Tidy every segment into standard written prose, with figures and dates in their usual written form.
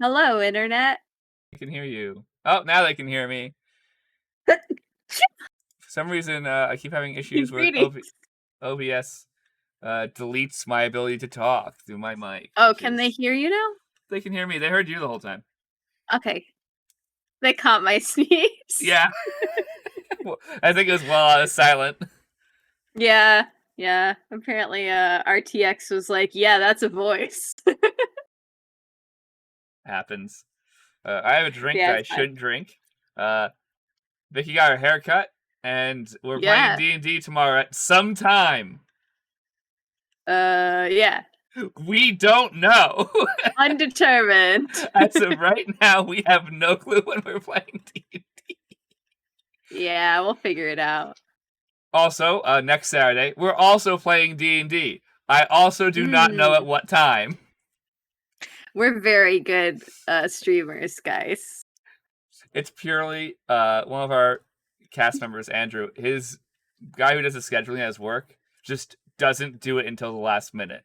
Hello, Internet. I can hear you. Oh, now they can hear me. For some reason, I keep having issues where OBS deletes my ability to talk through my mic. Oh, can they hear you now? They can hear me. They heard you the whole time. Okay. They caught my sneeze. Yeah. Well, I think it was while I was silent. Yeah. Apparently, RTX was like, yeah, that's a voice. Happens. I have a drink Yeah, that I shouldn't drink. Vicky got her haircut, and we're playing D&D tomorrow at some time. Yeah. We don't know. Undetermined. As of right now, we have no clue when we're playing D&D. Yeah, we'll figure it out. Also, next Saturday, we're also playing D&D. I also do not know at what time. We're very good streamers, guys. It's purely one of our cast members, Andrew, his guy who does the scheduling at his work, just doesn't do it until the last minute.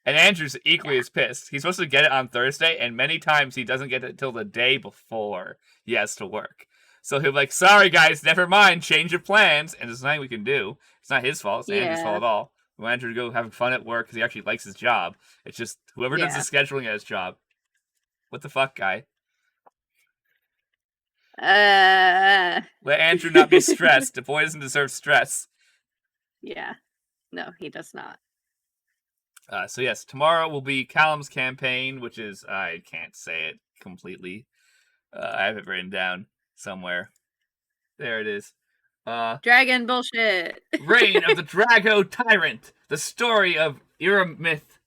And Andrew's equally as pissed. He's supposed to get it on Thursday, and many times he doesn't get it until the day before he has to work. So he'll be like, sorry guys, never mind, change your plans. And there's nothing we can do. It's not his fault, it's Andrew's fault at all. We want Andrew to go having fun at work because he actually likes his job. It's just whoever does the scheduling at his job. What the fuck, guy? Let Andrew not be stressed. The boy doesn't deserve stress. Yeah. No, he does not. So yes, tomorrow will be Callum's campaign, which is, I can't say it completely. I have it written down somewhere. There it is. Dragon bullshit. Reign of the Draco-Tyrant. The story of Myth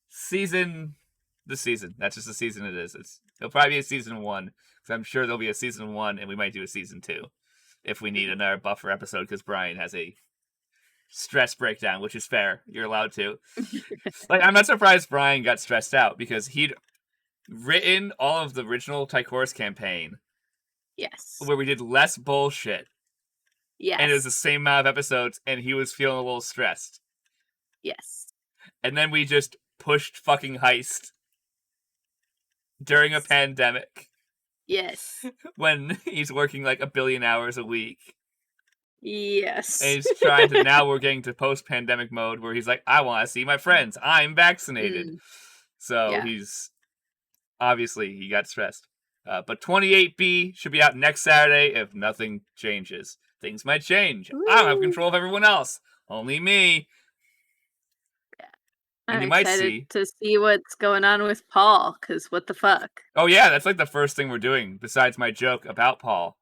season. The season. That's just the season it is. It'll probably be a season 1. Because I'm sure there'll be a season 1, and we might do a season 2. If we need another buffer episode, because Brian has a stress breakdown, which is fair. You're allowed to. I'm not surprised Brian got stressed out, because he'd written all of the original Ty'Quorus campaign. Yes. Where we did less bullshit. Yes. And it was the same amount of episodes, and he was feeling a little stressed. Yes. And then we just pushed fucking heist during a pandemic. Yes. When he's working like 1 billion hours a week. Yes. And he's trying to, now we're getting to post-pandemic mode where he's like, I want to see my friends. I'm vaccinated. So he's, obviously, he got stressed. But 28B should be out next Saturday if nothing changes. Things might change. Ooh. I don't have control of everyone else. Only me. Yeah. And I'm excited to see what's going on with Paul, because what the fuck? Oh yeah, that's like the first thing we're doing, besides my joke about Paul.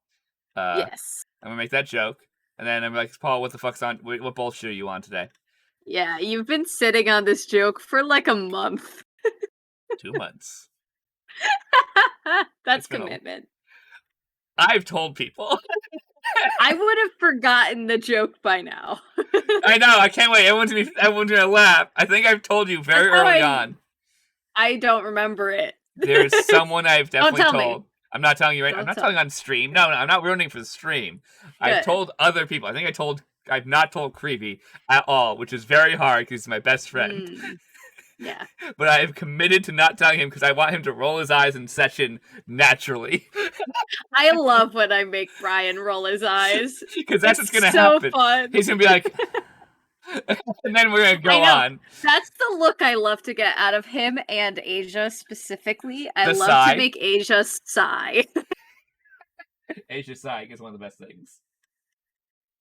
Yes. I'm going to make that joke. And then I'm like, Paul, what the fuck's on? What bullshit are you on today? Yeah, you've been sitting on this joke for like a month. 2 months. That's commitment. I've told people. I would have forgotten the joke by now. I know, I can't wait. Everyone's gonna laugh. I think I've told you very early on. I don't remember it. There's someone I've definitely told. Me. I'm not telling you right. I'm not telling on stream. No, I'm not ruining for the stream. Good. I've told other people. I think I've not told Creepy at all, which is very hard because he's my best friend. Yeah. But I have committed to not telling him because I want him to roll his eyes in session naturally. I love when I make Brian roll his eyes. Because that's what's going to happen. Fun. He's going to be like... and then we're going to go on. That's the look I love to get out of him and Asia specifically. I love to make Asia sigh. Asia sigh is one of the best things.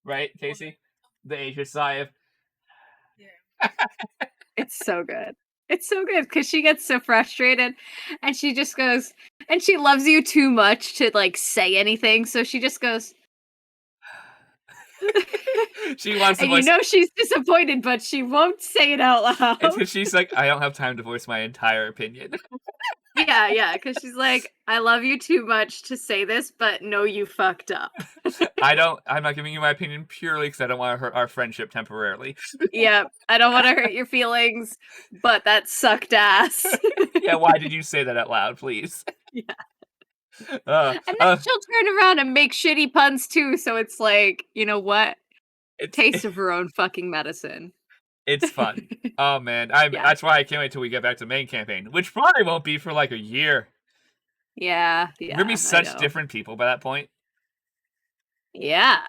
Right, Casey? The Asia sigh of... Yeah. It's so good. It's so good because she gets so frustrated and she just goes, and she loves you too much to like say anything. So she just goes, she wants to and voice... she's disappointed, but she won't say it out loud. It's because she's like, I don't have time to voice my entire opinion. Yeah, because she's like, I love you too much to say this, but no, you fucked up. I'm not giving you my opinion purely because I don't want to hurt our friendship temporarily. Yeah, I don't want to hurt your feelings, but that sucked ass. Yeah, why did you say that out loud, please? Yeah. And then she'll turn around and make shitty puns too, so it's like, you know what? Taste of her own fucking medicine. It's fun. Oh man, Yeah. that's why I can't wait till we get back to main campaign, which probably won't be for like a year. Yeah, We're gonna be yeah, I such know. different people by that point. Yeah.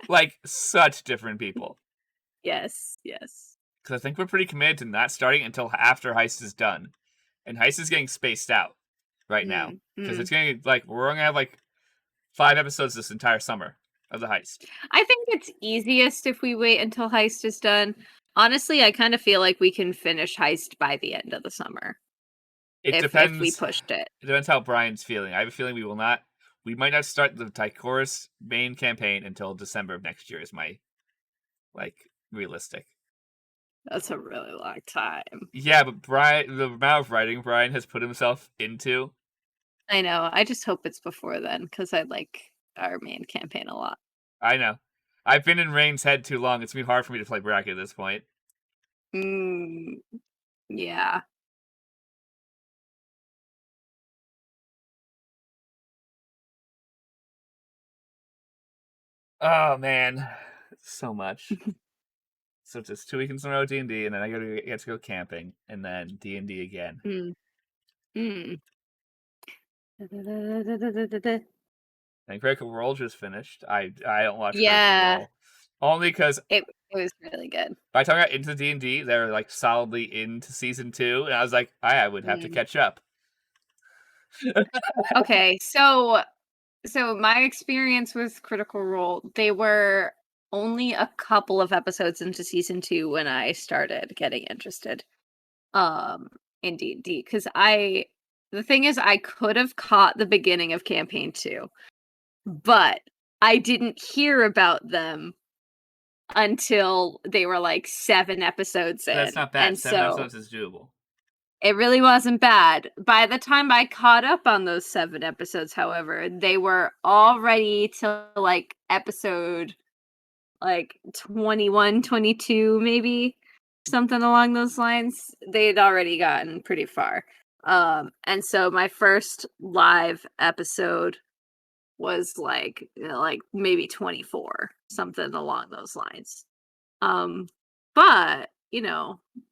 Like such different people. Yes, yes. Because I think we're pretty committed to not starting until after Heist is done, and Heist is getting spaced out right now Mm, because mm. it's gonna like we're gonna have like 5 episodes this entire summer of the Heist. I think it's easiest if we wait until Heist is done. Honestly, I kind of feel like we can finish Heist by the end of the summer It if we depends. pushed it. It depends how Brian's feeling. I have a feeling we will not. We might not start the Ty'Quorus main campaign until December of next year. Is my like realistic. That's a really long time. Yeah, but Brian, the amount of writing Brian has put himself into. I know. I just hope it's before then because I like our main campaign a lot. I know. I've been in Rain's head too long. It's gonna be hard for me to play bracket at this point. Mm, yeah. Oh man, so much. So it's just 2 weekends in a row D&D, and then I get to go camping, and then D&D again. Mm, mm. And Critical Role just finished. I don't watch Critical Yeah, Role only because it was really good. by the time I got into D&D, they were like solidly into season 2, and I was like, I would have to Mm. catch up. Okay, so my experience with Critical Role, they were only a couple of episodes into season 2 when I started getting interested um in D&D cuz the thing is I could have caught the beginning of campaign 2, but I didn't hear about them until they were like 7 episodes That's in. not bad. And 7 so episodes is doable. it really wasn't bad. By the time I caught up on those 7 episodes, however, they were already to like episode like 21, 22, maybe something along those lines. They'd already gotten pretty far. And so my first live episode was like, like maybe 24, something along those lines. Um, but,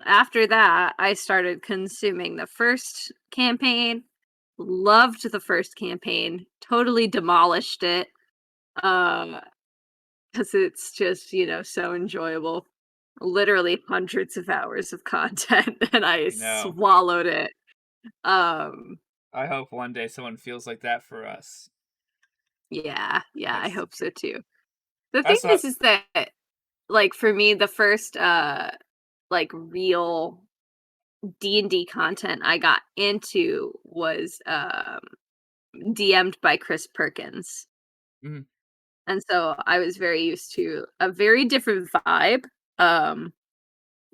after that, I started consuming the first campaign, loved the first campaign, totally demolished it, because it's just, so enjoyable. Literally hundreds of hours of content, and I I know. swallowed it. Um, I hope one day someone feels like that for us. yeah, yeah, I That's hope so too. The thing that's not. is that, like, for me, the first, like, real D&D content I got into was DM'd by Chris Perkins. Mhm. And so I was very used to a very different vibe um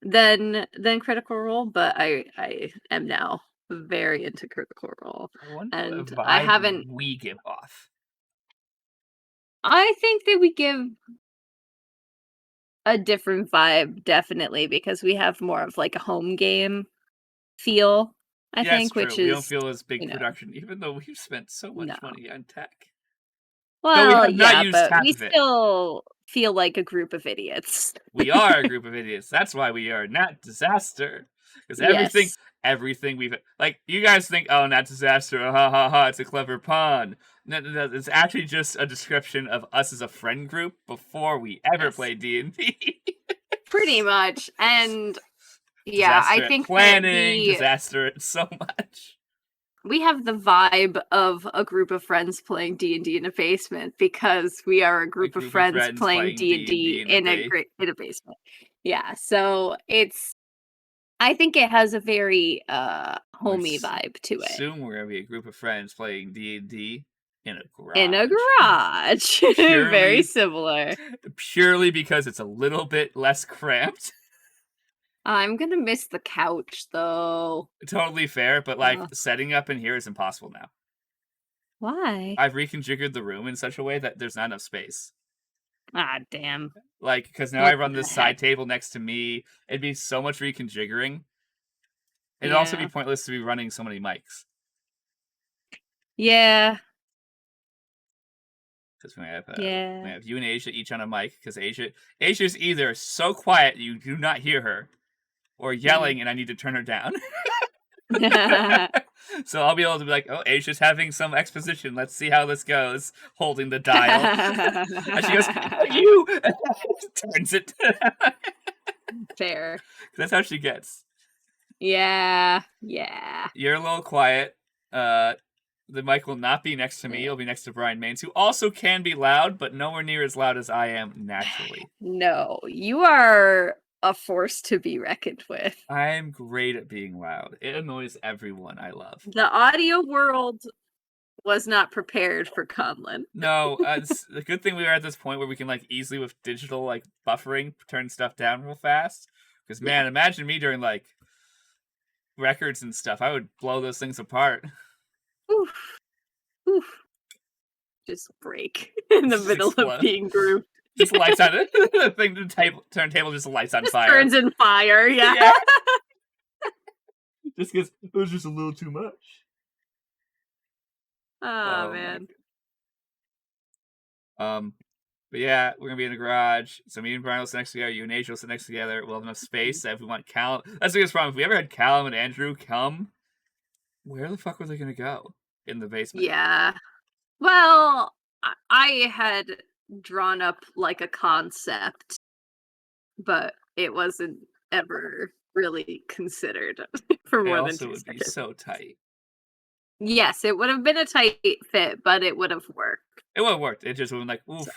than Critical Role, but I am now very into Critical Role. I wonder what And I vibe haven't we give off. I think that we give a different vibe definitely because we have more of like a home game feel, I Yeah, it's think, true. which We don't is, feel as big you know, production, even though we've spent so no. much money on tech. Though we Well, have not yeah, used but half we of it. still feel like a group of idiots. We are a group of idiots. That's why we are Nat Disaster. Because Yes. everything we've like, you guys think, oh, Nat Disaster, ha ha ha, it's a clever pun. No, no, no, it's actually just a description of us as a friend group before we ever Yes. played D&D. Pretty much. And yeah, I Disaster at think that planning, disaster at so much. we have the vibe of a group of friends playing D&D in a basement because we are a A group of group of friends friends playing playing D&D D&D in a in a basement. Yeah, so I think it has a very homey vibe to it. Soon we're gonna be a group of friends playing D&D in a In a garage. garage. Very purely similar. purely because it's a little bit less cramped. I'm gonna miss the couch though. Totally fair, but like Ugh. setting up in here is impossible now. Why? I've reconfigured the room in such a way that there's not enough space. Ah, damn. Like, because now I What run the this heck? side table next to me. It'd be so much reconfiguring. It'd also be Yeah. pointless to be running so many mics. Yeah. because we have you and Asia each on a mic. Because Asia's either so quiet you do not hear her, or yelling and I need to turn her down. So I'll be able to be like, oh, Asia's having some exposition. Let's see how this goes. Holding the dial. And she goes, you! Turns it. Fair. That's how she gets. Yeah. You're a little quiet. The mic will not be next to me. It'll be next to Brian Maines, who also can be loud, but nowhere near as loud as I am naturally. No, you are a force to be reckoned with. I'm great at being loud. It annoys everyone I love. The audio world was not prepared for Conlan. No, it's a good thing we are at this point where we can like easily with digital like buffering turn stuff down real fast. Because man, imagine me during like records and stuff. I would blow those things apart. Oof. Just break in the middle of being grouped. Just lights on it. The thing, the turntable just lights on fire. Turns in fire, yeah. Just because it was just a little too much. Oh man. But yeah, we're gonna be in the garage. So me and Brian will sit next together. You and Asia will sit next together. We'll have enough space that if we want Callum, that's the biggest problem. If we ever had Callum and Andrew come, where the fuck were they gonna go? In the basement. Yeah. Well, I had drawn up like a concept, but it wasn't ever really considered for more than 2 seconds. It would be so tight. Yes, it would have been a tight fit, but it would have worked. It would have worked. It just would have been like, oof,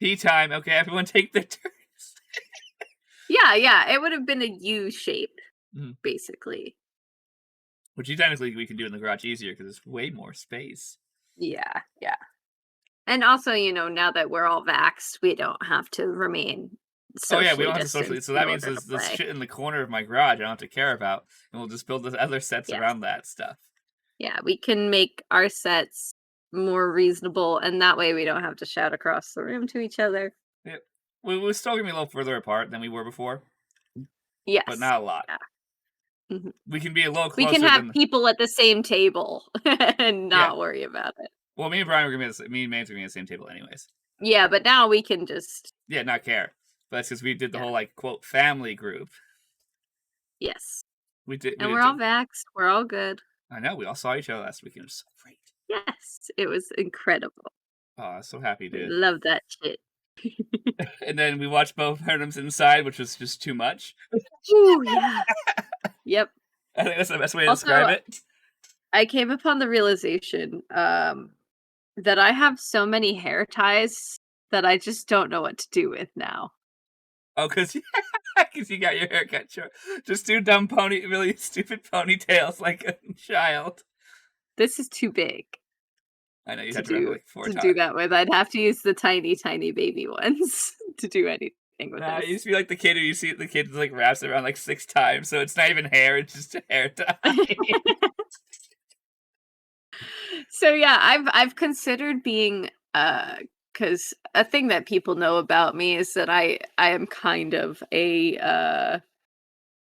pee time. Okay, everyone take their turns. Yeah, it would have been a U shape, basically. Which technically we can do in the garage easier because it's way more space. Yeah. And also, now that we're all vaxxed, we don't have to remain socially we don't have to socially. So that means there's shit in the corner of my garage I don't have to care about. And we'll just build the other sets around that stuff. Yeah, we can make our sets more reasonable, and that way we don't have to shout across the room to each other. Yeah. We're still going to be a little further apart than we were before. Yes. But not a lot. Yeah. Mm-hmm. We can be a little closer. We can have people at the same table and not worry about it. Well, me and Brian were going to be me and Mains were going to be at the same table anyways. Yeah, but now we can just... Yeah, not care. But that's because we did the whole, like, quote, family group. Yes. We did. And we're all vaxxed. We're all good. I know. We all saw each other last weekend. It was so great. Yes. It was incredible. Oh, I'm so happy, dude. Love that shit. And then we watched both Burnhams inside, which was just too much. Ooh, yeah. Yep. I think that's the best way to describe it. I came upon the realization that I have so many hair ties that I just don't know what to do with now. Oh, because you got your hair cut short. Just do dumb really stupid ponytails like a child. This is too big. I know you have to do like 4 times. Do that with. I'd have to use the tiny, tiny baby ones to do anything with this. You used to be like the kid who you see the kid like wraps it around like 6 times, so it's not even hair; it's just a hair tie. So yeah, I've considered being because a thing that people know about me is that I am kind of a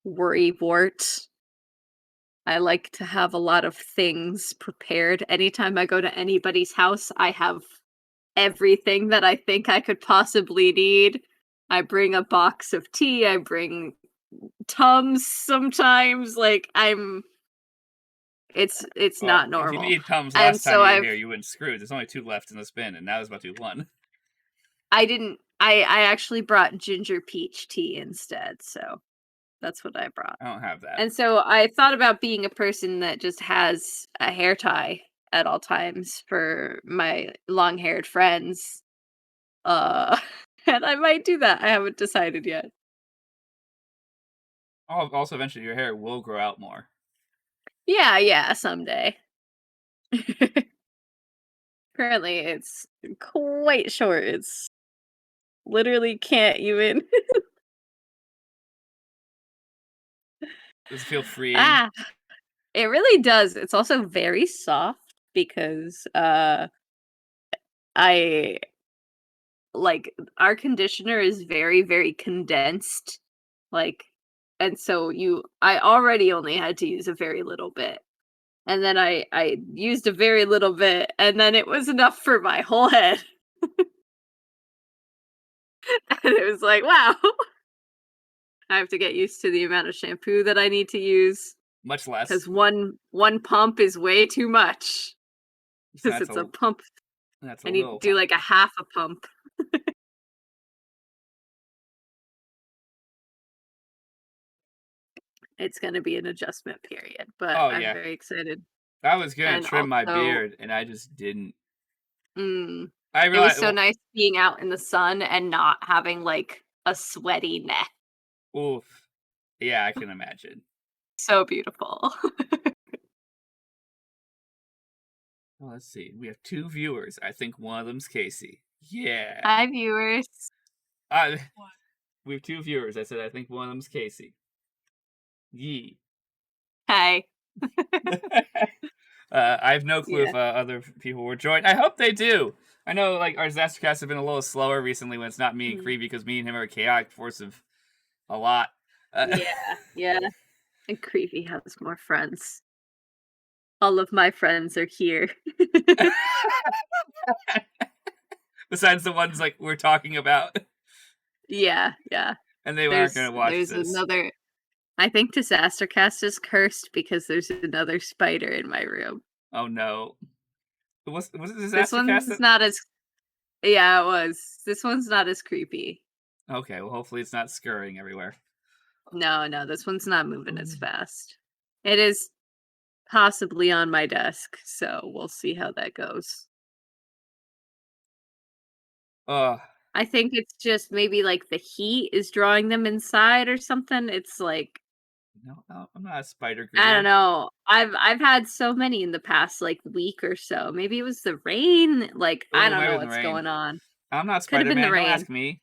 worrywart. I like to have a lot of things prepared. Anytime I go to anybody's house, I have everything that I think I could possibly need. I bring a box of tea. I bring Tums sometimes. Like it's not normal. If you need Tums last time you were here, you went screwed. There's only 2 left in the bin, and now there's about to be 1. I actually brought ginger peach tea instead, so that's what I brought. I don't have that. And so I thought about being a person that just has a hair tie at all times for my long-haired friends. And I might do that. I haven't decided yet. Also, eventually your hair will grow out more. Yeah, someday. Apparently, it's quite short. It's literally can't even... Does it feel freeing? It really does. It's also very soft because our conditioner is very, very condensed. And so I already only had to use a very little bit. And then I used a very little bit, and then it was enough for my whole head. And it was like, wow. I have to get used to the amount of shampoo that I need to use Much less. because one pump is way too much. Because That's it's a pump. that's I a need to little. do like a half a pump. It's going to be an adjustment period, but Oh I'm yeah, very excited. I was gonna And trim my also, beard, and I just didn't. mm, I it was realized. so Well, nice being out in the sun and not having like a sweaty neck. oof. Yeah, I can imagine. So beautiful. Well, let's see. We have 2 viewers. I think one of them's Casey. Yeah. Hi, viewers. Uh, we have 2 viewers. I said I think one of them's Casey. Yee. Hi. I have no clue Yeah. if other people were joined. I hope they do. I know, like, our DisasterCast have been a little slower recently when it's not me and Mm. Cree, because me and him are a chaotic force of a lot. Yeah. Yeah. And Creepy has more friends. All of my friends are here. Besides the ones like we're talking about, Yeah, yeah. and they aren't There's going to watch there's this. another I think DisasterCast is cursed because there's another spider in my room. Oh no! Was it This DisasterCast? one's not as Yeah, it was. This one's not as creepy. Okay, well, hopefully it's not scurrying everywhere. No, no, this one's not moving as fast. It is possibly on my desk, so we'll see how that goes. Uh, I think it's just maybe like the heat is drawing them inside or something. It's like no, I'm not a spider I don't greeter. know. I've had so many in the past like week or so. Maybe it was the rain. Like I Oh, don't maybe know in the what's rain. going on. I'm not Could have been the Spider-Man. Don't rain. ask me.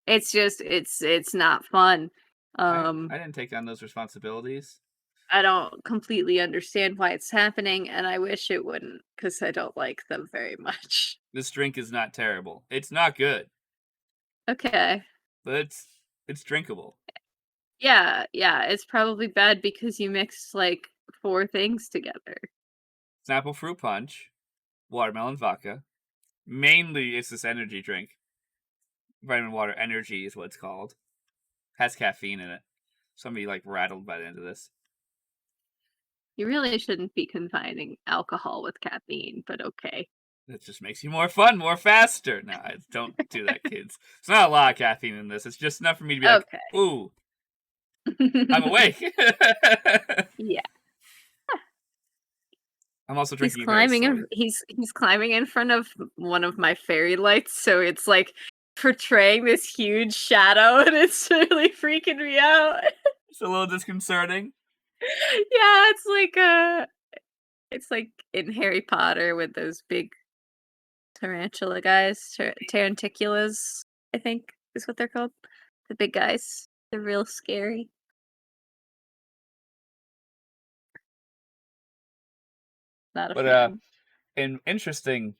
It's just it's not fun. I didn't take on those responsibilities. I don't completely understand why it's happening, and I wish it wouldn't because I don't like them very much. This drink is not terrible. It's not good, Okay. but it's drinkable. Yeah, yeah. It's probably bad because you mixed like 4 things together. Snapple fruit punch, watermelon vodka. Mainly, it's this energy drink. Vitamin water energy is what it's called. Has caffeine in it. Somebody like rattled by the end of this. You really shouldn't be combining alcohol with caffeine, but okay. It just makes you more fun, more faster. No, don't do that, kids. It's not a lot of caffeine in this. It's just enough for me to be like, Okay. ooh, I'm awake. Yeah. I'm also He's drinking very climbing slowly. he's climbing in front of one of my fairy lights, so it's like portraying this huge shadow and it's really freaking me out. It's a little disconcerting. Yeah, it's like in Harry Potter with those big tarantula guys, tarantulas, I think is what they're called. The big guys. They're real scary. Not a But fan. in interesting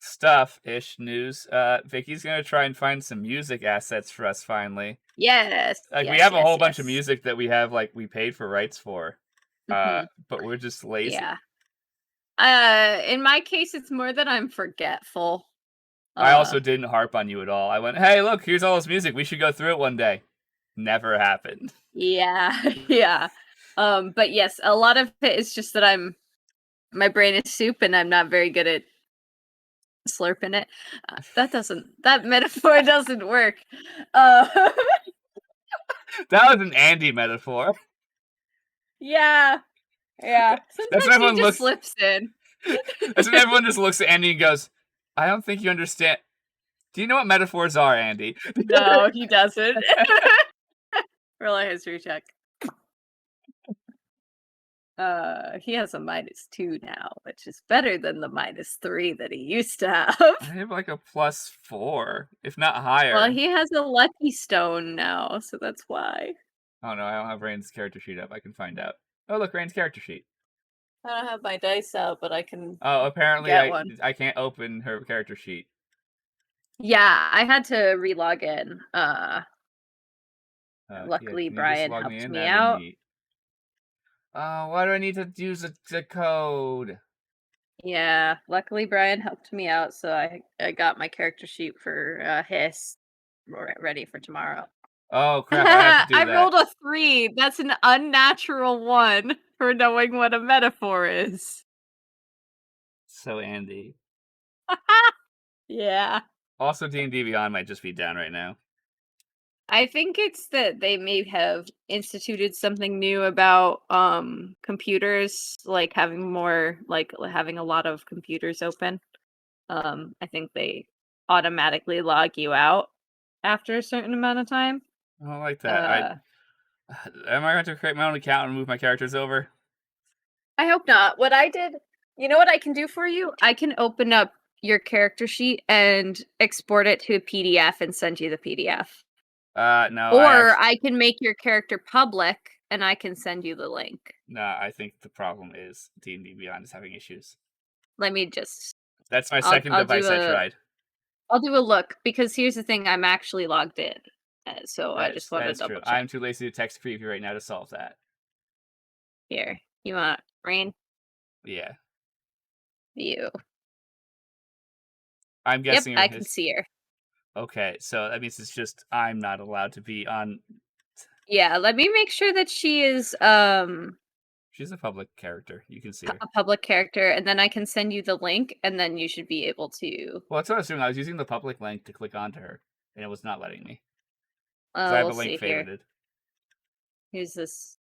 stuff-ish news, Vicky's gonna try and find some music assets for us finally. Yes, Like, we yes, have a whole yes, bunch of yes. music that we have, like, we paid for rights for. Mhm. But we're just lazy. Yeah. In my case, it's more that I'm forgetful. I Uh, also didn't harp on you at all. I went, hey, look, here's all this music. We should go through it one day. Never happened. yeah, yeah. But yes, a lot of it is just that my brain is soup and I'm not very good at slurping it. That metaphor doesn't work. Uh, That was an Andy metaphor. yeah, yeah. That's when Sometimes he everyone just looks. slips in. That's when everyone just looks at Andy and goes, I don't think you understand. Do you know what metaphors are, Andy? No, he doesn't. Roll a history check. He has a -2 now, which is better than the -3 that he used to have. I have like a +4, if not higher. Well, he has a lucky stone now, so that's why. Oh no, I don't have Rain's character sheet up. I can find out. Oh, look, Rain's character sheet. I don't have my dice out, but I can Oh, apparently get one. I can't open her character sheet. Yeah, I had to relog in. Yeah, Luckily can you just Brian log me helped in? me That'd be out. neat. Why do I need to use the code? Yeah, luckily Brian helped me out, so I got my character sheet for Hiss. ready for tomorrow. Oh crap! I have to do I that. rolled a 3. That's an unnatural 1 for knowing what a metaphor is. So Andy. Yeah. Also, D&D Beyond might just be down right now. I think it's that they may have instituted something new about computers, like having more, like having a lot of computers open. I think they automatically log you out after a certain amount of time. I don't like that. Am I going to create my own account and move my characters over? I hope not. What I did, you know what I can do for you? I can open up your character sheet and export it to a PDF and send you the PDF. No. Or I can make your character public and I can send you the link. No, I think the problem is D&D Beyond is having issues. Let me just. That's my second device I tried. I'll do a look because here's the thing: I'm actually logged in, so I just want to double check. I'm too lazy to text preview right now to solve that. Here, you want Rain? Yeah. View. I'm guessing. Yep, I can see her. Okay, so that means it's just I'm not allowed to be on. Yeah, let me make sure that she is She's a public character. You can see her. A public character, and then I can send you the link, and then you should be able to. Well, that's what I was doing. I was using the public link to click onto her, and it was not letting me. Oh, I have a link favorited. Here's this.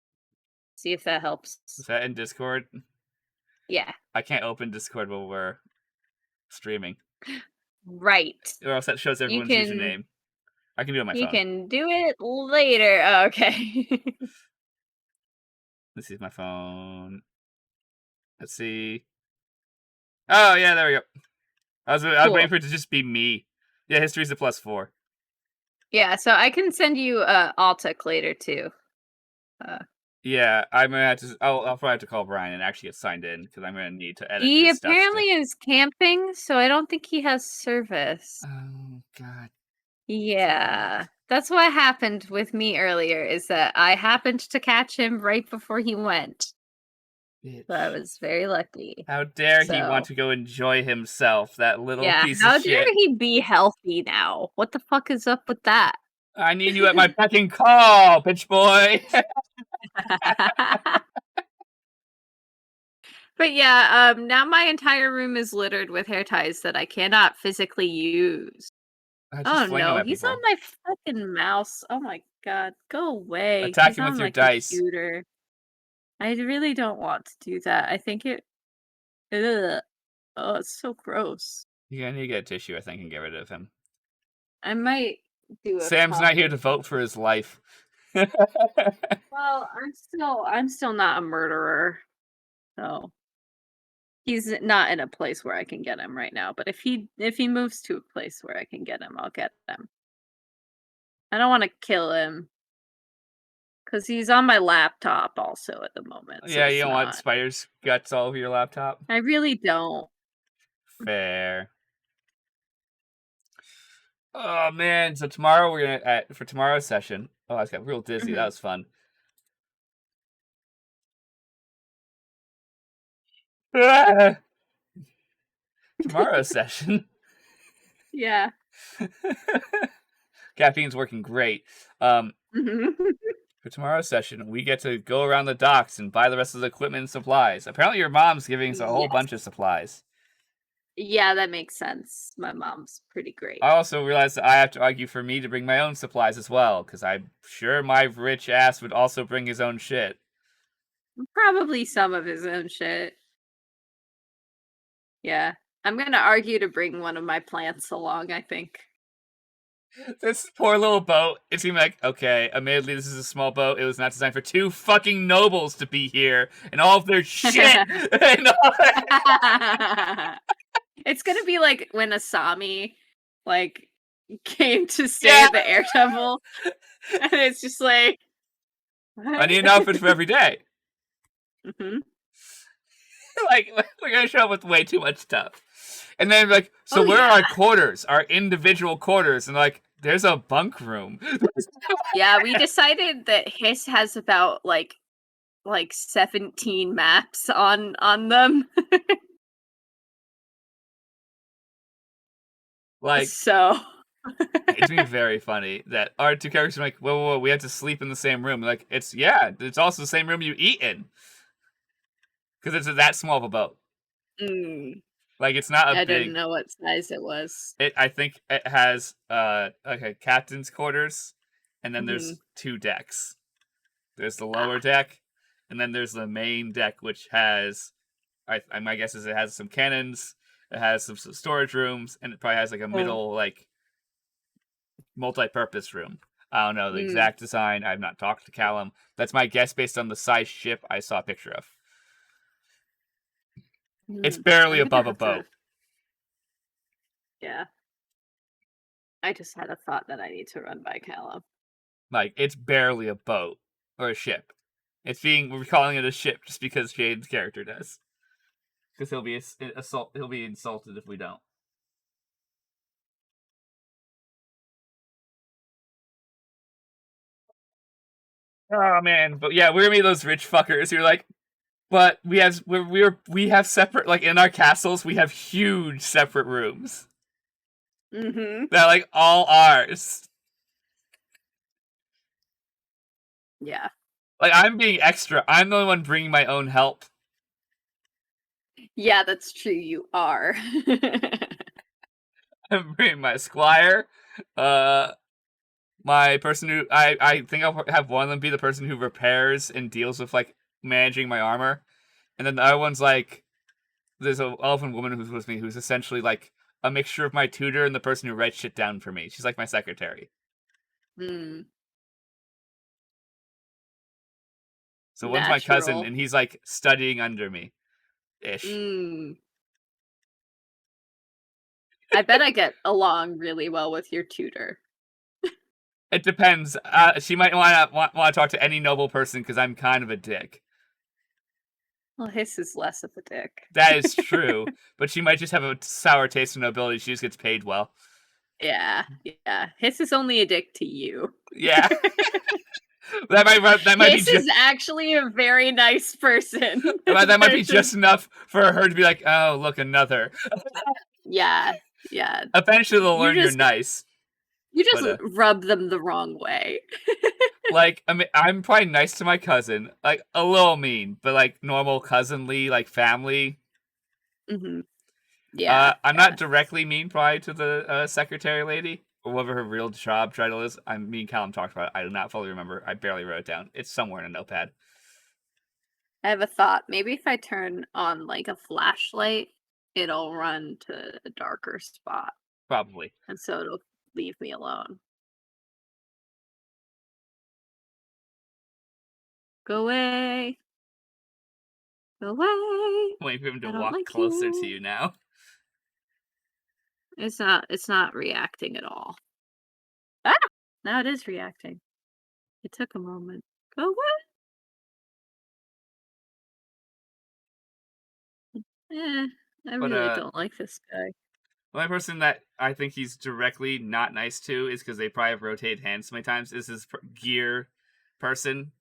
See if that helps. Is that in Discord? Yeah. I can't open Discord while we're streaming. Right. Or else that shows everyone's username. I can do it on my phone. You can do it later. Oh, okay. Let's see my phone. Let's see. Oh yeah, there we go. I was waiting for it to just be me. Yeah, history's a +4. Yeah, so I can send you Altic later too. Yeah, I'm gonna have to. I'll probably have to call Brian and actually get signed in because I'm gonna need to edit. He apparently is camping, so I don't think he has service. Oh God. Yeah, that's what happened with me earlier. Is that I happened to catch him right before he went. Bitch. So I was very lucky. How dare he want to go enjoy himself? That little piece of shit. How dare he be healthy now? What the fuck is up with that? I need you at my beck call, bitch boy. But yeah, now my entire room is littered with hair ties that I cannot physically use. Oh no, he's on my fucking mouse. Oh my god, go away. Attack him with your dice. Computer. I really don't want to do that. I think it. Ugh. Oh, it's so gross. You're gonna need to get a tissue, I think, and get rid of him. I might do it. Sam's not here to vote for his life. Well, I'm still not a murderer. So he's not in a place where I can get him right now. But if he moves to a place where I can get him, I'll get him. I don't want to kill him. Because he's on my laptop also at the moment. So yeah, you don't want spiders' guts all over your laptop? I really don't. Fair. Oh man, so tomorrow we're gonna for tomorrow's session. Oh, I got real dizzy. That was fun. Tomorrow's session. Yeah. Caffeine's working great. For tomorrow's session, we get to go around the docks and buy the rest of the equipment and supplies. Apparently your mom's giving us a whole bunch of supplies. Yeah, that makes sense. My mom's pretty great. I also realized that I have to argue for me to bring my own supplies as well, because I'm sure my rich ass would also bring his own shit. Probably some of his own shit. Yeah. I'm gonna argue to bring one of my plants along, I think. This poor little boat, it seemed like, okay, admittedly this is a small boat, it was not designed for 2 fucking nobles to be here, and all of their shit! It's gonna be like when Asami, like, came to stay at the Air Temple, and it's just like... I need an outfit for every day. Like, we're gonna show up with way too much stuff. And then, like, so where are our quarters? Our individual quarters? And, like, there's a bunk room. Yeah, we decided that his has about, like 17 maps on them. Like, so... It's been very funny that our two characters are like, whoa, we have to sleep in the same room. Like, it's also the same room you eat in. Because it's that small of a boat. Mm. Like, it's not a I big... didn't know what size it was. I think it has like a captain's quarters, and then Mhm. there's 2 decks. There's the Ah. lower deck, and then there's the main deck, which has... my guess is it has some cannons, it has some storage rooms, and it probably has like a middle, like, multi-purpose room. I don't know the exact design. I've not talked to Callum. That's my guess based on the size ship I saw a picture of. It's barely I'm gonna above a have to- boat. Yeah. I just had a thought that I need to run by Callum. Like, it's barely a boat or a ship. We're calling it a ship just because Jaden's character does. Because he'll be insulted if we don't. Oh man, but yeah, we're gonna be those rich fuckers who are like, but we have separate, like, in our castles we have huge separate rooms. Mm-hmm. They're like all ours. Yeah. Like, I'm being extra. I'm the only one bringing my own help. Yeah, that's true. You are. I'm bringing my squire. My person who I think I'll have one of them be the person who repairs and deals with, like, managing my armor, and then the other one's like, there's an elven woman who's with me who's essentially like a mixture of my tutor and the person who writes shit down for me. She's like my secretary. So one's my cousin, and he's like studying under me, ish. I bet I get along really well with your tutor. It depends. She might want to talk to any noble person because I'm kind of a dick. Well, his is less of a dick. That is true, but she might just have a sour taste of nobility. She just gets paid well. Yeah. His is only a dick to you. Yeah. that might His is actually a very nice person. That might be just enough for her to be like, oh, look, another. Yeah. Eventually they'll learn you're nice. You just rub them the wrong way. Like, I mean, I'm probably nice to my cousin, like a little mean, but like normal cousinly, like family. Mm-hmm. Yeah. I'm not directly mean, probably, to the secretary lady or whatever her real job title is. Me and Callum talked about it. I do not fully remember. I barely wrote it down. It's somewhere in a notepad. I have a thought. Maybe if I turn on like a flashlight, it'll run to a darker spot. Probably. And so it'll leave me alone. Go away. Go away. Wait for him to walk closer to you now. It's not reacting at all. Ah! Now it is reacting. It took a moment. Go away. I really don't like this guy. The only person that I think he's directly not nice to is because they probably have rotated hands so many times. Is his gear person,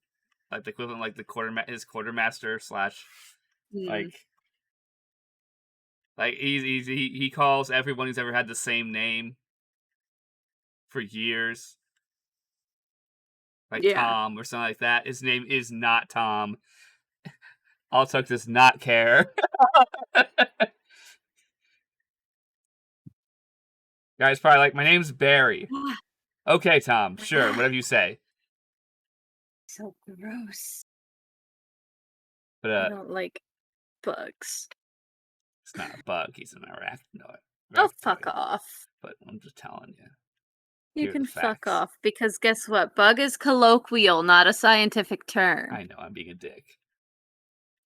like the equivalent, like his quartermaster slash, like he calls everyone who's ever had the same name for years, like Tom or something like that. His name is not Tom. Altuk does not care. Guys probably like, my name's Barry. Okay, Tom, sure, whatever you say. So gross. But I don't like bugs. It's not a bug, he's an arachnoid. Oh, fuck off. But I'm just telling you. You can fuck off, because guess what? Bug is colloquial, not a scientific term. I know, I'm being a dick.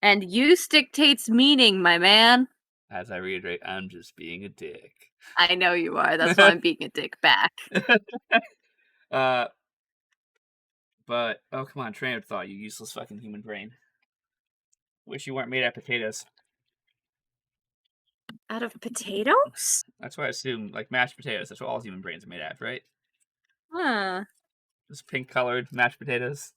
And use dictates meaning, my man. As I reiterate, I'm just being a dick. I know you are. That's why I'm being a dick back. But, oh, come on, train of thought, you useless fucking human brain. Wish you weren't made out of potatoes. Out of potatoes? That's what I assume, like mashed potatoes. That's what all human brains are made out of, right? Huh. Just pink-colored mashed potatoes.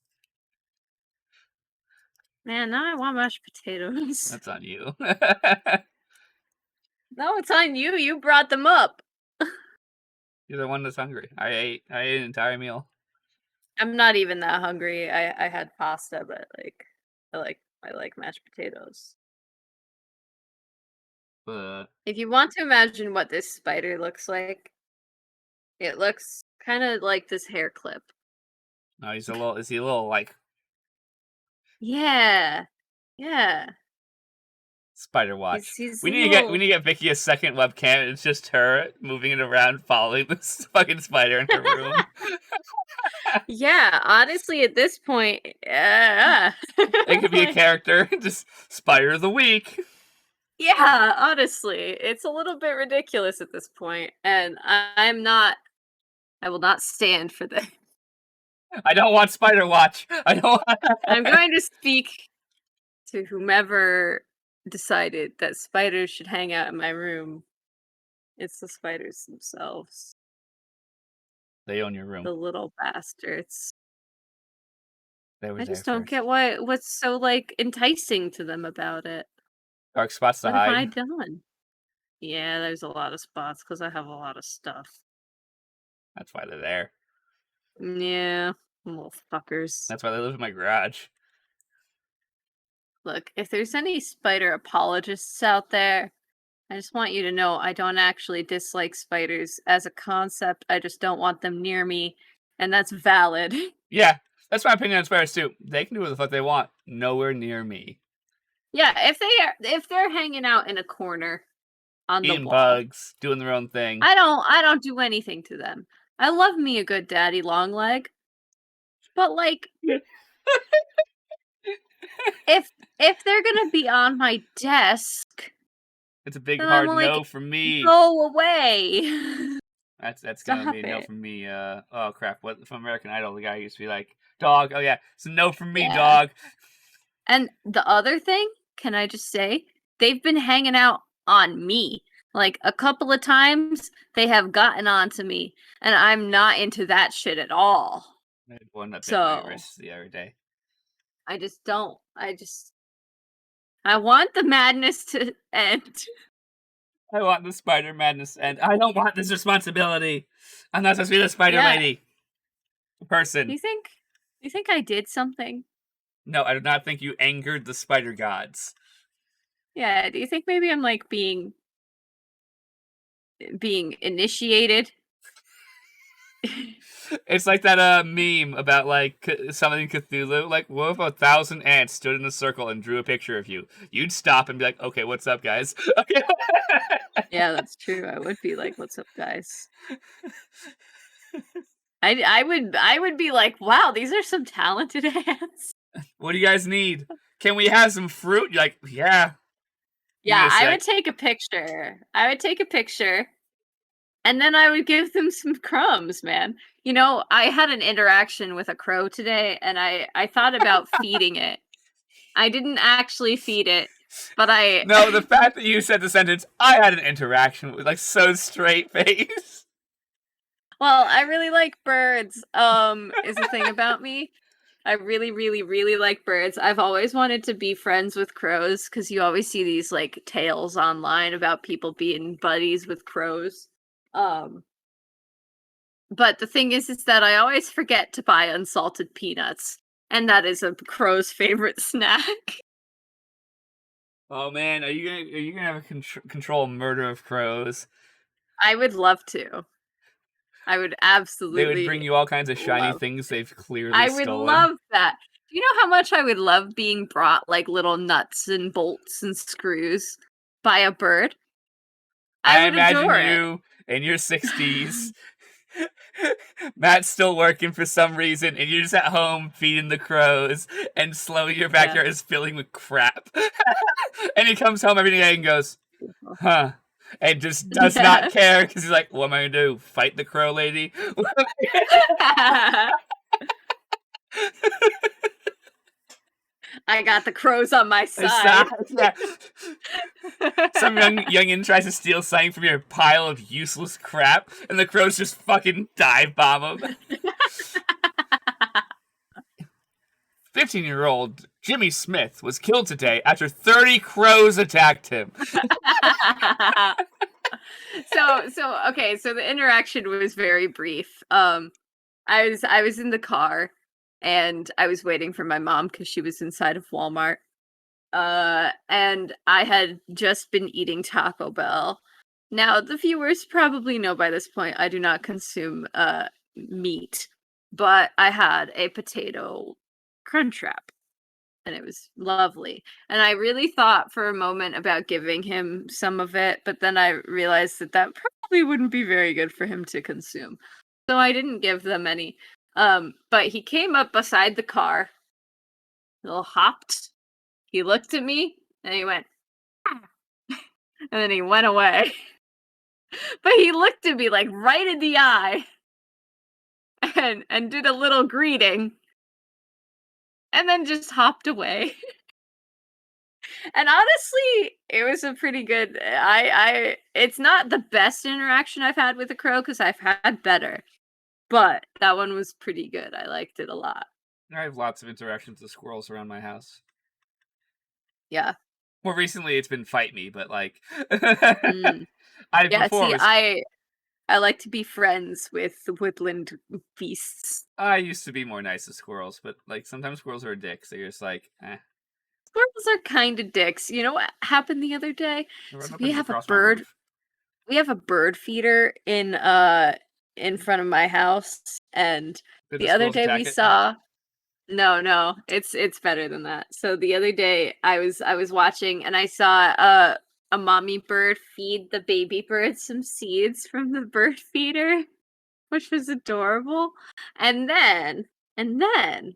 Man, now I want mashed potatoes. That's on you. No, it's on you. You brought them up. You You're the one that's hungry. I ate an entire meal. I'm not even that hungry. I had pasta, but I like mashed potatoes. If you want to imagine what this spider looks like, it looks kind of like this hair clip. No, is he a little like Yeah. Yeah. Spider watch? He's We a need little... to get Vicky a second webcam, and it's just her moving it around, following this fucking spider in her room. Yeah, honestly, at this point, It could be a like, character, just Spider of the Week. yeah, honestly, it's a little bit ridiculous at this point, and I will not stand for this. I don't want Spider Watch. I don't. I'm going to speak to whomever decided that spiders should hang out in my room. It's the spiders themselves. They own your room. The little bastards. They were I there just don't first. get what's so like enticing to them about it. Dark spots to What have I hide. done? Yeah, there's a lot of spots because I have a lot of stuff. That's why they're there. Yeah, little fuckers. That's why they live in my garage. Look, if there's any spider apologists out there, I just want you to know I don't actually dislike spiders as a concept. I just don't want them near me, and that's valid. Yeah, that's my opinion on spiders too. They can do what the fuck they want. Nowhere near me. Yeah, if they're hanging out in a corner on the Eating wall, bugs, doing their own thing. I don't do anything to them. I love me a good daddy long leg. But like if they're gonna be on my desk, It's a big then hard I'm like, no from me. go away. That's gonna Stop be a no it. from me. Oh crap! What from American Idol? The guy used to be like, "Dog." Oh yeah, it's a no from me, Yeah. dog. And the other thing, can I just say, they've been hanging out on me. Like a couple of times they have gotten onto me, and I'm not into that shit at all. I had one that bit my So wrist the other day. I just don't. I want the madness to end. I want the spider madness, and I don't want this responsibility. I'm not supposed to be the spider Yeah. lady. Person. Do you think I did something? No, I do not think you angered the spider gods. Yeah, do you think maybe I'm like being initiated? It's like that meme about like something Cthulhu. Like, what if 1,000 ants stood in a circle and drew a picture of you? You'd stop and be like, "Okay, what's up, guys?" Okay. Yeah, that's true. I would be like, "What's up, guys?" I would be like, "Wow, these are some talented ants." What do you guys need? Can we have some fruit? You're like, yeah. Yeah, I would take a picture. And then I would give them some crumbs, man. You know, I had an interaction with a crow today, and I thought about feeding it. I didn't actually feed it, but I... No, the fact that you said the sentence, I had an interaction with, like, so straight face. Well, I really like birds, is the thing about me. I really, really, really like birds. I've always wanted to be friends with crows, because you always see these, like, tales online about people being buddies with crows. But the thing is that I always forget to buy unsalted peanuts, and that is a crow's favorite snack. Oh man, are you gonna have a control murder of crows? I would love to. I would absolutely. They would bring you all kinds of shiny love things they've clearly I stolen. would love that. Do you know how much I would love being brought like little nuts and bolts and screws by a bird? I would imagine adore you in your 60s. Matt's still working for some reason, and you're just at home feeding the crows, and slowly your backyard is filling with crap. And he comes home every day and goes, huh, and just does not care, because he's like, what am I going to do, fight the crow lady? I got the crows on my side. Yeah. Some youngin tries to steal something from your pile of useless crap, and the crows just fucking dive bomb him. 15-year-old Jimmy Smith was killed today after 30 crows attacked him. Okay, so the interaction was very brief. I was in the car and I was waiting for my mom because she was inside of Walmart. And I had just been eating Taco Bell. Now, the viewers probably know by this point I do not consume meat, but I had a potato Crunchwrap, and it was lovely. And I really thought for a moment about giving him some of it, but then I realized that that probably wouldn't be very good for him to consume. So I didn't give them any. But he came up beside the car, little hopped. He looked at me and he went, "Ah," and then he went away. But he looked at me like right in the eye and did a little greeting and then just hopped away. And honestly, it was a pretty good I it's not the best interaction I've had with a crow because I've had better. But that one was pretty good. I liked it a lot. I have lots of interactions with squirrels around my house. Yeah. More recently, it's been fight me, but like, Mm. Yeah, before see, was, I like to be friends with woodland beasts. I used to be more nice to squirrels, but like sometimes squirrels are a dick, so you're just like, eh. Squirrels are kind of dicks. You know what happened the other day? They're So running up we into have a across my bird. roof. We have a bird feeder in front of my house, and Did the the other squirrels day we attack it? saw. No, it's better than that. So the other day I was watching and I saw a mommy bird feed the baby bird some seeds from the bird feeder, which was adorable. And then and then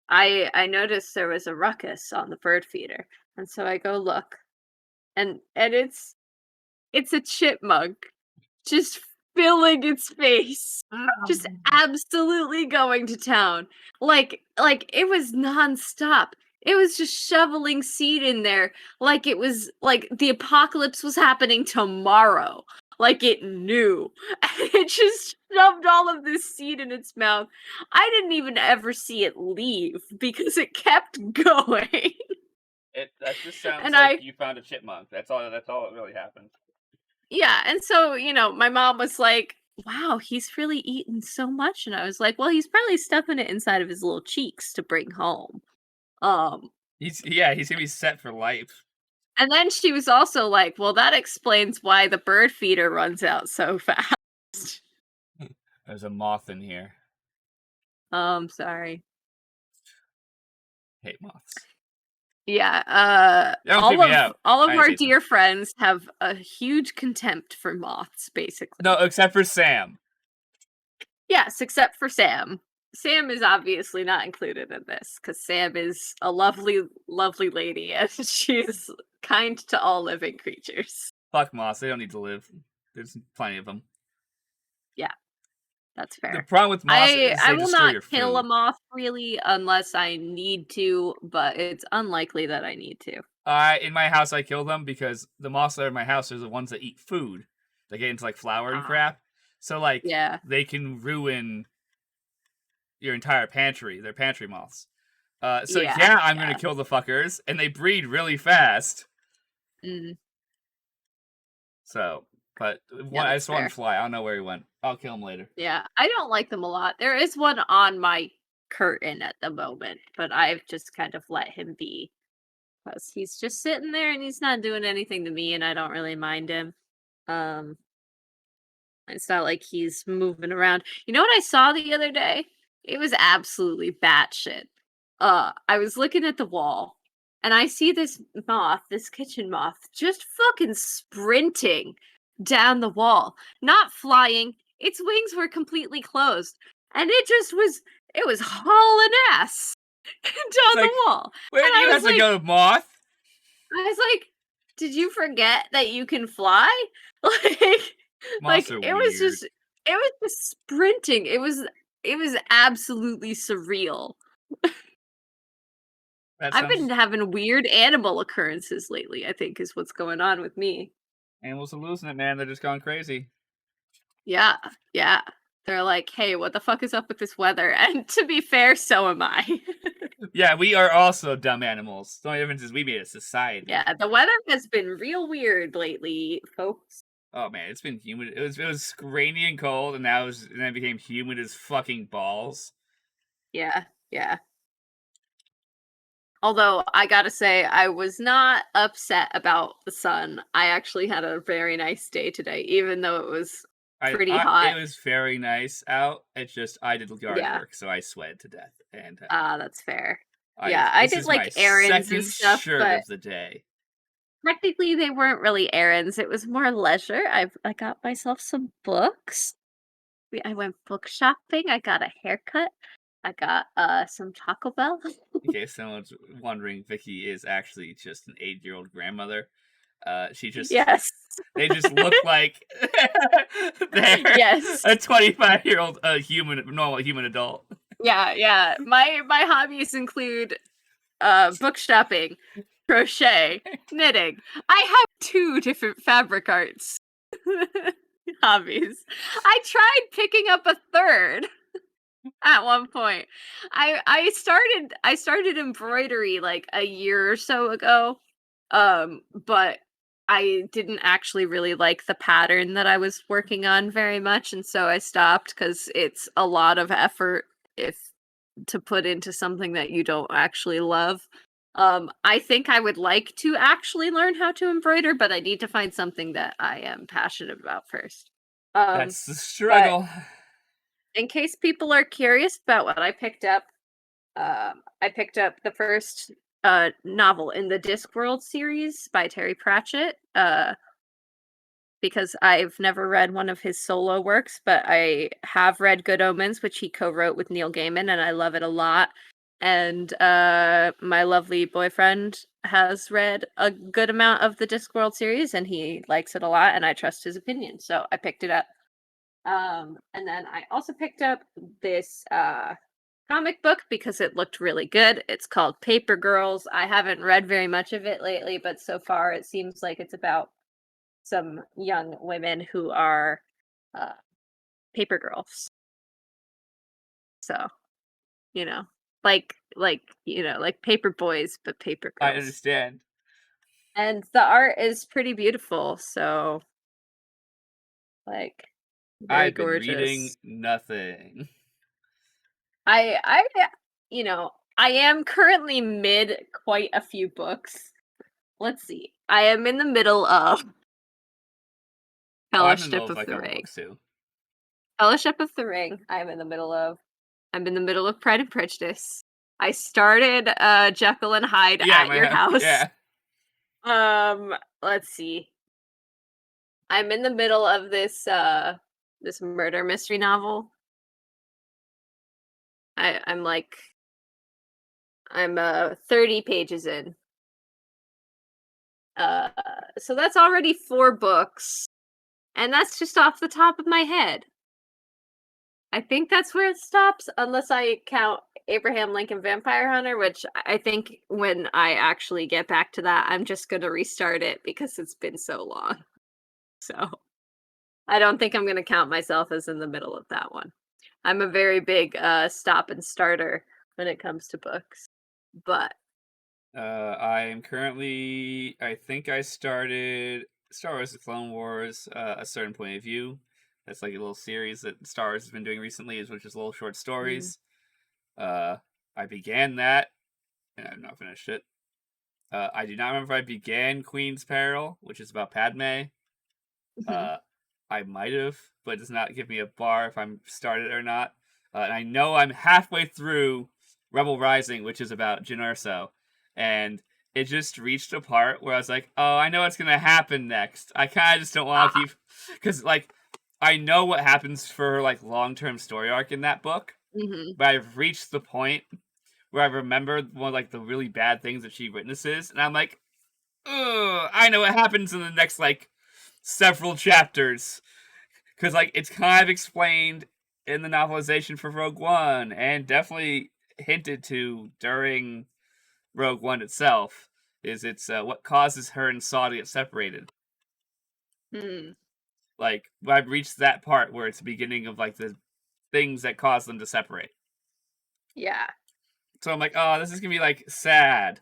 I noticed there was a ruckus on the bird feeder. And so I go look and it's a chipmunk just filling its face. Just absolutely going to town. Like it was nonstop. It was just shoveling seed in there like it was like the apocalypse was happening tomorrow. Like it knew. And it just shoved all of this seed in its mouth. I didn't even ever see it leave because it kept going. That just sounds And like I you found a chipmunk. That's all. That's all that really happened. Yeah, and so, my mom was like, "Wow, he's really eaten so much." And I was like, "Well, he's probably stuffing it inside of his little cheeks to bring home." Um, He's gonna be set for life. and then she was also like, "Well, that explains why the bird feeder runs out so fast." There's a moth in here. Sorry. Hate moths. Yeah, Don't creep me out. all of I our hate them. dear friends have a huge contempt for moths, basically. No, except for Sam. Yes, except for Sam. Sam is obviously not included in this because Sam is a lovely, lovely lady and she's kind to all living creatures. Fuck moths. They don't need to live. There's plenty of them. Yeah, that's The fair. problem with moths is I they will destroy not your kill a food. moth really unless I need to, but it's unlikely that I need to. In my house, I kill them because the moths that are in my house are the ones that eat food. They get into like flour and Ah, crap. So like yeah, they can ruin your entire pantry. They're pantry moths. So yeah, yeah, I'm gonna yeah. kill the fuckers, and they breed really fast. Mm, So, but yeah, I that's just want fair. to fly. I don't know where he went. I'll kill him later. Yeah, I don't like them a lot. There is one on my curtain at the moment, but I've just kind of let him be. Because he's just sitting there and he's not doing anything to me, and I don't really mind him. Um, it's not like he's moving around. You know what I saw the other day? It was absolutely batshit. I was looking at the wall, and I see this moth, this kitchen moth, just fucking sprinting down the wall, not flying. Its wings were completely closed, and it was hauling ass It's down the like, wall. where And do you have to go, moth? I was like, "Did you forget that you can fly?" Like Moths are weird. it was just sprinting. It was absolutely surreal. That I've been sounds. having weird animal occurrences lately, I think is what's going on with me. Animals are losing it, man. They're just going crazy. Yeah, yeah. They're like, "Hey, what the fuck is up with this weather?" And to be fair, so am I. Yeah, we are also dumb animals. The only difference is we made a society. Yeah, the weather has been real weird lately, folks. Oh man, it's been humid. It was rainy and cold, and now then it became humid as fucking balls. Yeah, yeah. Although I gotta say, I was not upset about the sun. I actually had a very nice day today, even though it was pretty It hot. was very nice out. It's just I did yard Yeah. work, so I sweated to death, and That's fair. I Yeah, I this did is my like errands and second stuff, shirt but of the day. technically they weren't really errands. It was more leisure. I got myself some books. I went book shopping. I got a haircut. I got some Taco Bell. In case someone's wondering, Vicky is actually just an 8-year-old grandmother. She just Yes. they just look like they're Yes. a 25-year-old normal human adult. Yeah, yeah. My hobbies include book shopping, crochet, knitting. I have 2 different fabric arts hobbies. I tried picking up a third at one point. I started embroidery like a year or so ago. But I didn't actually really like the pattern that I was working on very much, and so I stopped cuz it's a lot of effort if to put into something that you don't actually love. I think I would like to actually learn how to embroider, but I need to find something that I am passionate about first. Um, That's the but struggle. in case people are curious about what I picked up the first novel in the Discworld series by Terry Pratchett. Because I've never read one of his solo works, but I have read Good Omens, which he co-wrote with Neil Gaiman, and I love it a lot. And my lovely boyfriend has read a good amount of the Discworld series, and he likes it a lot, and I trust his opinion, so I picked it up. And then I also picked up this comic book because it looked really good. It's called Paper Girls. I haven't read very much of it lately, but so far it seems like it's about some young women who are uh, paper girls. So, you know, like paper boys, but paper I girls. understand. And the art is pretty beautiful. So, like, very I've been reading gorgeous. nothing. I, I am currently mid quite a few books. Let's see. I am in the middle of Oh, I'm in the middle Fellowship of of like a the couple Ring. books too. Fellowship of the Ring. I'm in the middle of. I'm in the middle of Pride and Prejudice. I started Jekyll and Hyde Yeah, at your house. yeah. Let's see. I'm in the middle of this murder mystery novel. I'm like I'm 30 pages in. Uh so that's already 4 books, and that's just off the top of my head. I think that's where it stops, unless I count Abraham Lincoln Vampire Hunter, which I think when I actually get back to that, I'm just gonna restart it because it's been so long. So I don't think I'm gonna count myself as in the middle of that one. I'm a very big stop and starter when it comes to books. But I am currently. I think I started Star Wars: The Clone Wars. A certain point of view. That's like a little series that Star Wars has been doing recently, which is little short mm, stories. Uh, I began that, and I've not finished it. I do not remember if I began Queen's Peril, which is about Padme. mhm. Uh, I might have, but it does not give me a bar if I'm started or not. And I know I'm halfway through Rebel Rising, which is about Jyn Erso, and it just reached a part where I was like, "Oh, I know what's gonna happen next." I kind of just don't want to Ah, keep, because like I know what happens for her like long-term story arc in that book, mhm. but I've reached the point where I remember one of like the really bad things that she witnesses, and I'm like, "Ugh, I know what happens in the next like several chapters." Because like it's kind of explained in the novelization for Rogue One, and definitely hinted to during Rogue One itself. Is it's what causes her and Saw to get separated. Mm, Like I've reached that part where it's the beginning of like the things that cause them to separate. yeah. So I'm like, oh, this is gonna be like sad.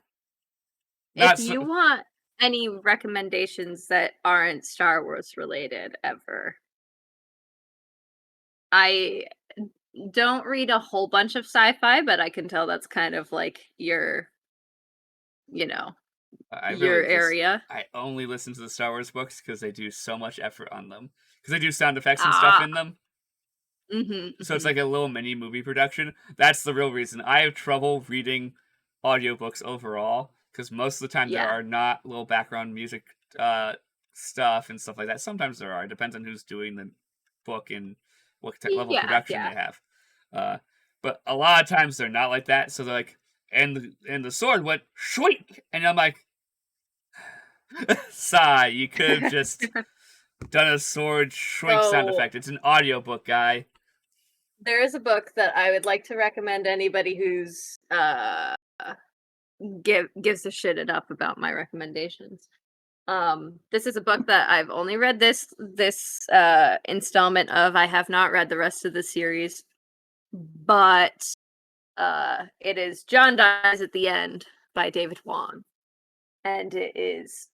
If Not you so. want any recommendations that aren't Star Wars related ever. I don't read a whole bunch of sci-fi, but I can tell that's kind of like your, you know, I your really just area. I only listen to the Star Wars books because they do so much effort on them. Because they do sound effects and stuff Ah, in them. So it's mhm. like a little mini movie production. That's the real reason. I have trouble reading audiobooks overall because most of the time there Yeah. are not little background music stuff and stuff like that. Sometimes there are. It depends on who's doing the book and what level of Yeah, production yeah. they have. Uh, but a lot of times they're not like that. So they're like, and the sword went shriek, and I'm like, sigh. You could have just done a sword shrink sound So effect. It's an audiobook, guy. there is a book that I would like to recommend anybody who's gives a shit enough about my recommendations. This is a book that I've only read this installment of. I have not read the rest of the series, but it is John Dies at the End by David Wong, and it is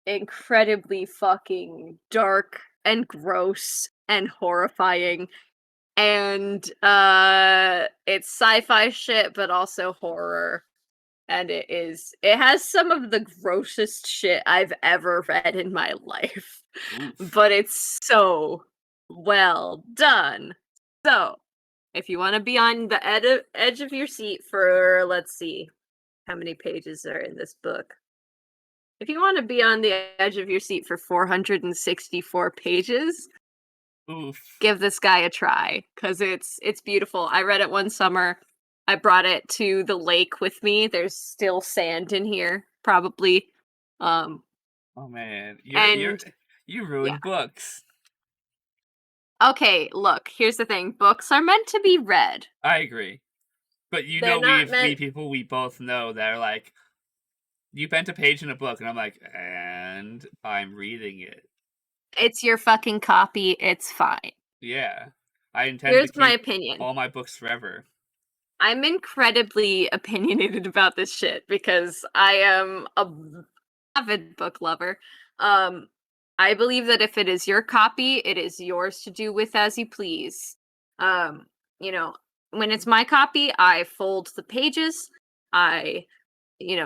incredibly fucking dark and gross and horrifying, and it's sci-fi shit but also horror, and it has some of the grossest shit I've ever read in my life, Oof. but it's so well done. So if you want to be on the edge of your seat for, let's see how many pages are in this book. If you want to be on the edge of your seat for 464 pages, Oof. give this guy a try, because it's beautiful. I read it one summer. I brought it to the lake with me. There's still sand in here, probably. Um, Oh man, and you yeah. ruined books. Okay, look, here's the thing. Books are meant to be read. I agree, but you They're know not we meant. people we both know that are like, you bent a page in a book, and I'm like, and I'm reading it. It's your fucking copy. It's fine. Yeah, I intend to Here's my keep opinion. all my books forever. I'm incredibly opinionated about this shit because I am a avid book lover. Um, I believe that if it is your copy, it is yours to do with as you please. Um, you know, when it's my copy, I fold the pages. I,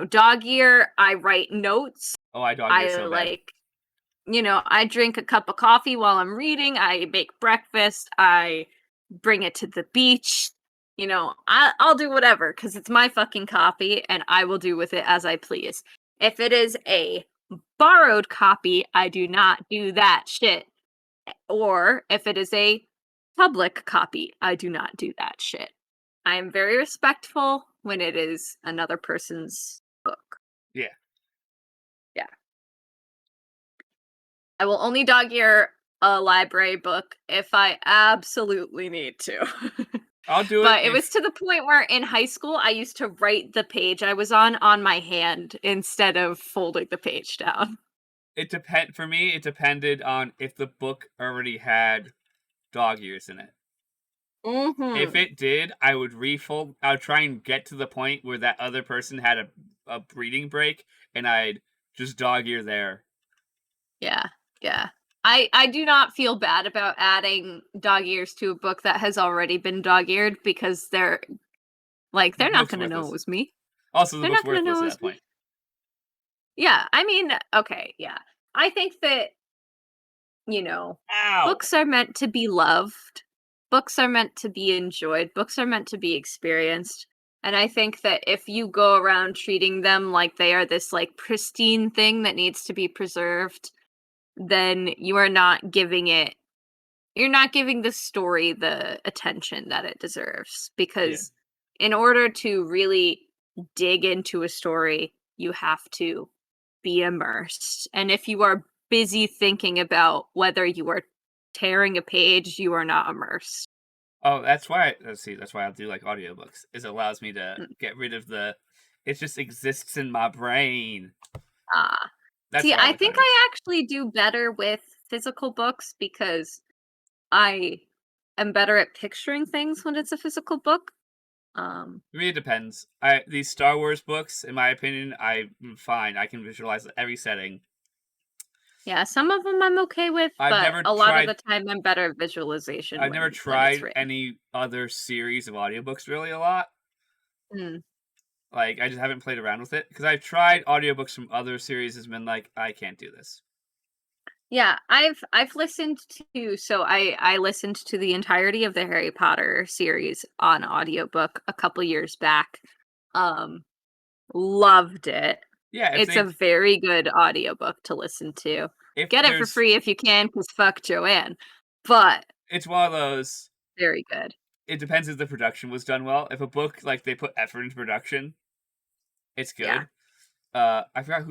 dog ear. I write notes. Oh, I dog ear I so bad. like, I drink a cup of coffee while I'm reading. I make breakfast. I bring it to the beach. I'll do whatever because it's my fucking copy and I will do with it as I please. If it is a borrowed copy, I do not do that shit. Or if it is a public copy, I do not do that shit. I am very respectful when it is another person's book. Yeah, Yeah. I will only dog ear a library book if I absolutely need to. I'll do it But it was if to the point where in high school I used to write the page I was on my hand instead of folding the page down. it depend. For me, it depended on if the book already had dog ears in it. If Mhm. it did, I would refold. I would try and get to the point where that other person had a breathing break, and I'd just dog ear there. Yeah. Yeah. I do not feel bad about adding dog ears to a book that has already been dog eared because The they're not book's going to know it worthless. was me. Also, the They're book's not going to know worthless it at was that me. point. Yeah, I mean, okay, yeah. I think that you know, Ow! books are meant to be loved. Books are meant to be enjoyed. Books are meant to be experienced. And I think that if you go around treating them like they are this pristine thing that needs to be preserved, then you're not giving the story the attention that it deserves, Yeah. because in order to really dig into a story, you have to be immersed. And if you are busy thinking about whether you are tearing a page, you are not immersed. Oh, that's why. Let's see. That's why I do like audiobooks. Is it allows me to Mm. get rid of the. It just exists in my brain. Ah. That's See, why I I like think audiobooks. I actually do better with physical books because I am better at picturing things when it's a physical book. I mean, it depends. These Star Wars books, in my opinion, I'm fine. I can visualize every setting. Yeah, some of them I'm okay with, I've but never a lot of tried. the time I'm better at visualization I've never when it's tried written. any other series of audiobooks really a lot. Mm. Like, I just haven't played around with it because I've tried audiobooks from other series and been like, I can't do this. Yeah, I've listened to so I listened to the entirety of the Harry Potter series on audiobook a couple years back. Um, Loved it. Yeah, It's a very good audiobook to listen to. if Get it for there's, free if you can, because fuck Joanne. But it's one of those. very good. It depends if the production was done well. If a book like they put effort into production, it's Yeah. good. I forgot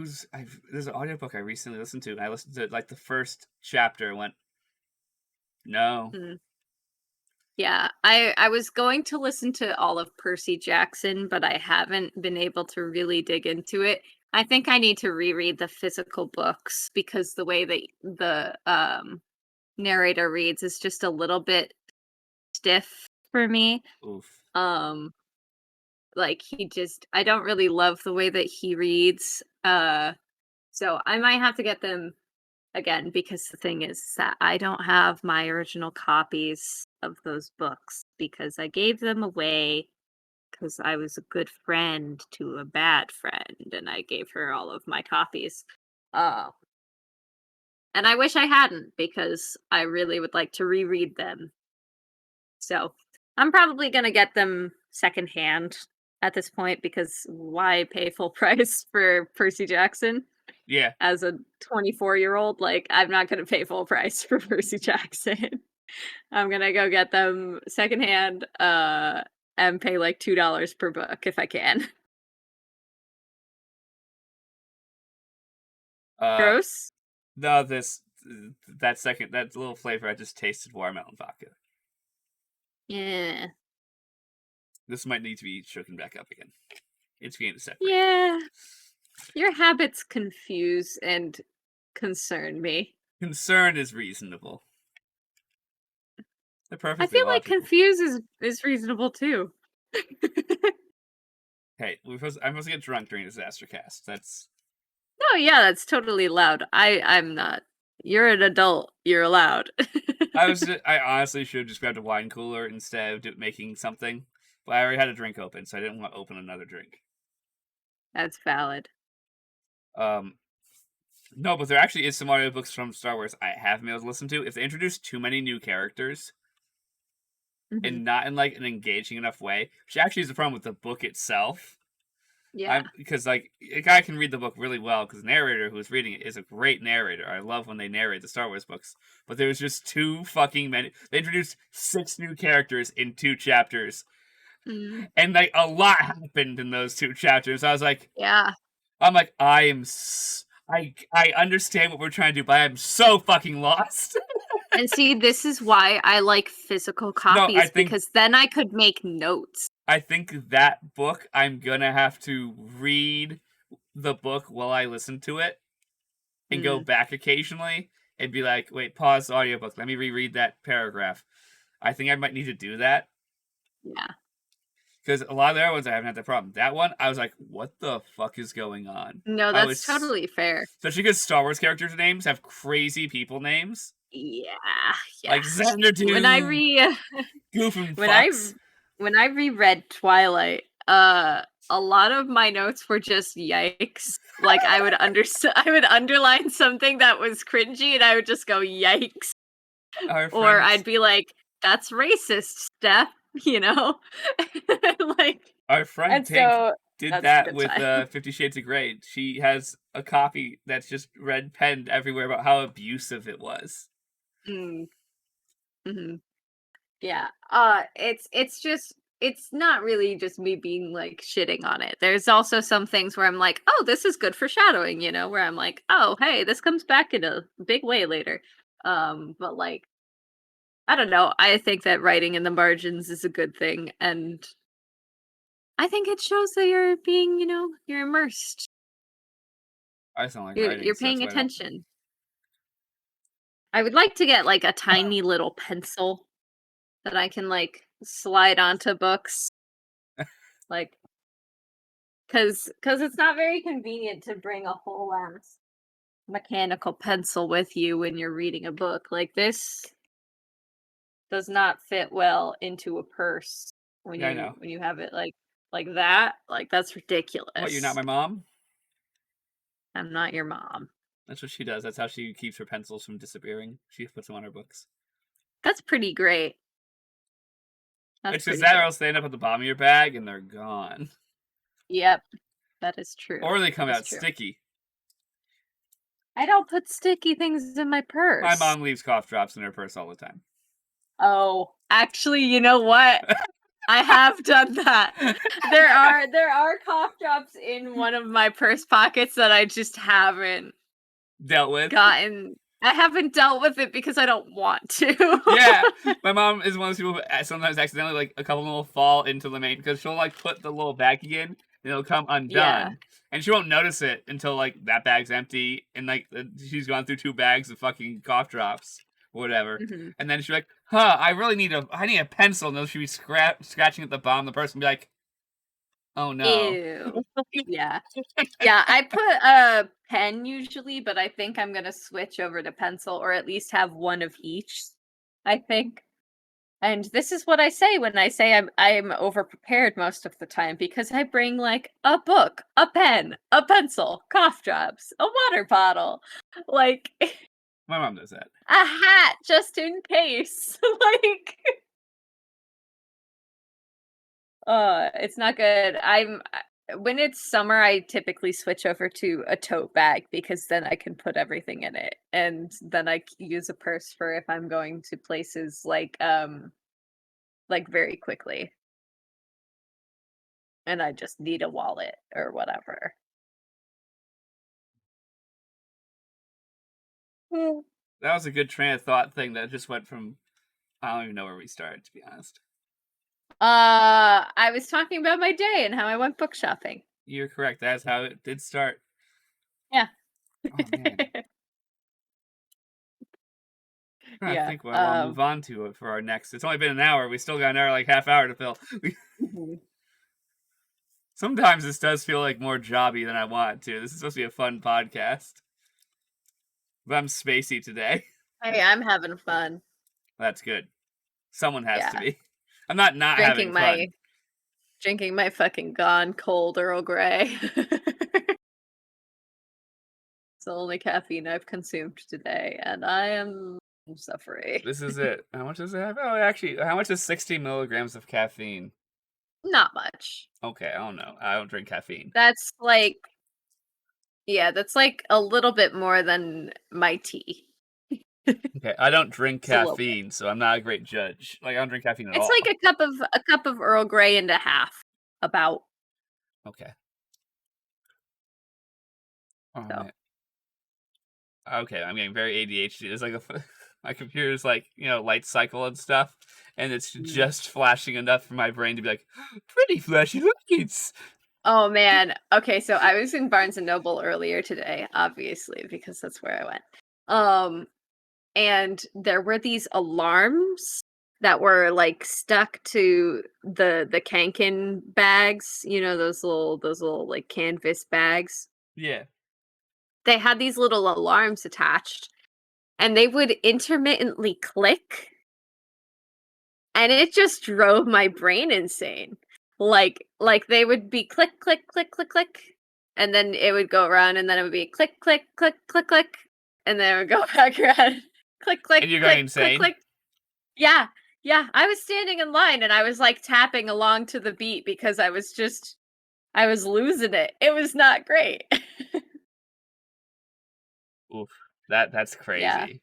there's an audiobook I recently listened to, and I listened to like the first chapter and went, no. Mm. Yeah, I was going to listen to all of Percy Jackson, but I haven't been able to really dig into it. I think I need to reread the physical books because the way that the narrator reads is just a little bit stiff for me. Oof. Um like he just I don't really love the way that he reads. So I might have to get them again, because the thing is that I don't have my original copies of those books because I gave them away because I was a good friend to a bad friend and I gave her all of my copies. Uh, and I wish I hadn't because I really would like to reread them. So I'm probably going to get them secondhand at this point because why pay full price for Percy Jackson? Yeah. As a 24-year-old, like, I'm not gonna pay full price for Percy Jackson. I'm gonna go get them secondhand, and pay, like, $2 per book if I can. Uh, Gross? no, that little flavor I just tasted watermelon vodka. Yeah. This might need to be shaken back up again. It's beginning to separate. Yeah. Your habits confuse and concern me. Concern is reasonable. They're I perfectly feel like logical. confuse is reasonable too. Hey, I'm supposed to get drunk during DisasterCast. That's No, yeah, that's totally allowed. I'm not. You're an adult. You're allowed. I honestly should have just grabbed a wine cooler instead of making something, but I already had a drink open, so I didn't want to open another drink. That's valid. Um, no, but there actually is some audiobooks from Star Wars I haven't been able to listen to. If they introduce too many new characters Mhm. and not in like an engaging enough way, which actually is the problem with the book itself. Yeah. Because like a guy can read the book really well because the narrator who's reading it is a great narrator. I love when they narrate the Star Wars books, but there was just too fucking many. They introduced 6 new characters in 2 chapters, Mm. and like a lot happened in those 2 chapters. Yeah. I'm like, I understand what we're trying to do, but I am so fucking lost. And see, this is why I like physical No, copies because then I could make notes. I think that book I'm gonna have to read the book while I listen to it and go Mm. back occasionally and be like, wait, pause the audiobook. Let me reread that paragraph. I think I might need to do that Yeah. because a lot of the other ones I haven't had that problem. That one, I was like, what the fuck is going on? No, I that's was, totally fair. especially because Star Wars characters' names have crazy people names. Yeah. Yeah. Like Xanadu, When I re Goof and when I Fox. when I reread Twilight, a lot of my notes were just yikes. Like I would I would underline something that was cringy and I would just go yikes. Our Or friends, I'd be like, that's racist, Steph, you know? Like our friend and Pink so did that's a that good with time. 50 Shades of Grey. She has a copy that's just red penned everywhere about how abusive it was. Mm, mhm. Yeah. It's just it's not really just me being like shitting on it. There's also some things where I'm like, oh, this is good foreshadowing, you know, where I'm like, oh, hey, this comes back in a big way later. But like, I don't know. I think that writing in the margins is a good thing, and I think it shows that you're being, you know, you're immersed. I just don't like You're writing, so that's paying why I don't. attention. I would like to get like a tiny little pencil that I can like slide onto books Like, because it's not very convenient to bring a whole ass mechanical pencil with you when you're reading a book. Like, this does not fit well into a purse when Yeah, I know. you have it like that. Like, that's ridiculous. What, you're not my mom? I'm not your mom. That's what she does. That's how she keeps her pencils from disappearing. She puts them on her books. That's pretty great. It's just that, or else they end up at the bottom of your bag and they're gone. Yep, that is true. Or they come out sticky. I don't put sticky things in my purse. My mom leaves cough drops in her purse all the time. Oh, actually, you know what? I have done that. There are cough drops in one of my purse pockets that I just haven't dealt with. I haven't dealt with it because I don't want to. Yeah, my mom is one of those people who sometimes accidentally, like, a couple of them will fall into the main, because she'll, like, put the little baggie in, and it'll come undone. Yeah. And she won't notice it until, like, that bag's empty, and, like, she's gone through 2 bags of fucking cough drops, or whatever. Mm-hmm. And then she's like, I need a pencil, and then she'll be scratching at the bottom of the purse and be like, oh no. Ew. Yeah. Yeah, I put a pen usually, but I think I'm going to switch over to pencil, or at least have one of each, I think. And this is what I say when I say I'm over-prepared most of the time, because I bring, like, a book, a pen, a pencil, cough drops, a water bottle, like... My mom does that. A hat, just in case. Like... it's not good. When it's summer, I typically switch over to a tote bag, because then I can put everything in it, and then I use a purse for if I'm going to places like very quickly, and I just need a wallet or whatever. That was a good train of thought thing that just went from, I don't even know where we started, to be honest. I was talking about my day and how I went book shopping. You're correct. That's how it did start. Yeah. Oh, man. I think we'll move on to it for our next. It's only been an hour. We still got an hour, like half hour to fill. Mm-hmm. Sometimes this does feel like more jobby than I want it to. This is supposed to be a fun podcast. But I'm spacey today. Hey, I'm having fun. That's good. Someone has to be. I'm not having fun. Drinking my fucking gone cold Earl Grey. It's the only caffeine I've consumed today, and I am suffering. This is it. How much does it have? Oh, actually, how much is 60 milligrams of caffeine? Not much. Okay, I don't know. I don't drink caffeine. That's like a little bit more than my tea. Okay, I don't drink caffeine, so I'm not a great judge. Like, I don't drink caffeine at all. It's like a cup of Earl Grey and a half, about. Okay. Oh, so. Man. Okay, I'm getting very ADHD. It's like my computer's like, light cycle and stuff, and it's just flashing enough for my brain to be like, pretty flashy lights. Oh man. Okay, so I was in Barnes and Noble earlier today, obviously, because that's where I went. And there were these alarms that were like stuck to the Kanken bags, those little like canvas bags. Yeah. They had these little alarms attached, and they would intermittently click, and it just drove my brain insane. Like they would be click, click, click, click, click, and then it would go around, and then it would be click, click, click, click, click, and then it would go back around. Click, click, and you're click, going insane? Click, click. Yeah. I was standing in line, and I was like tapping along to the beat because I was losing it. It was not great. Oof, that's crazy.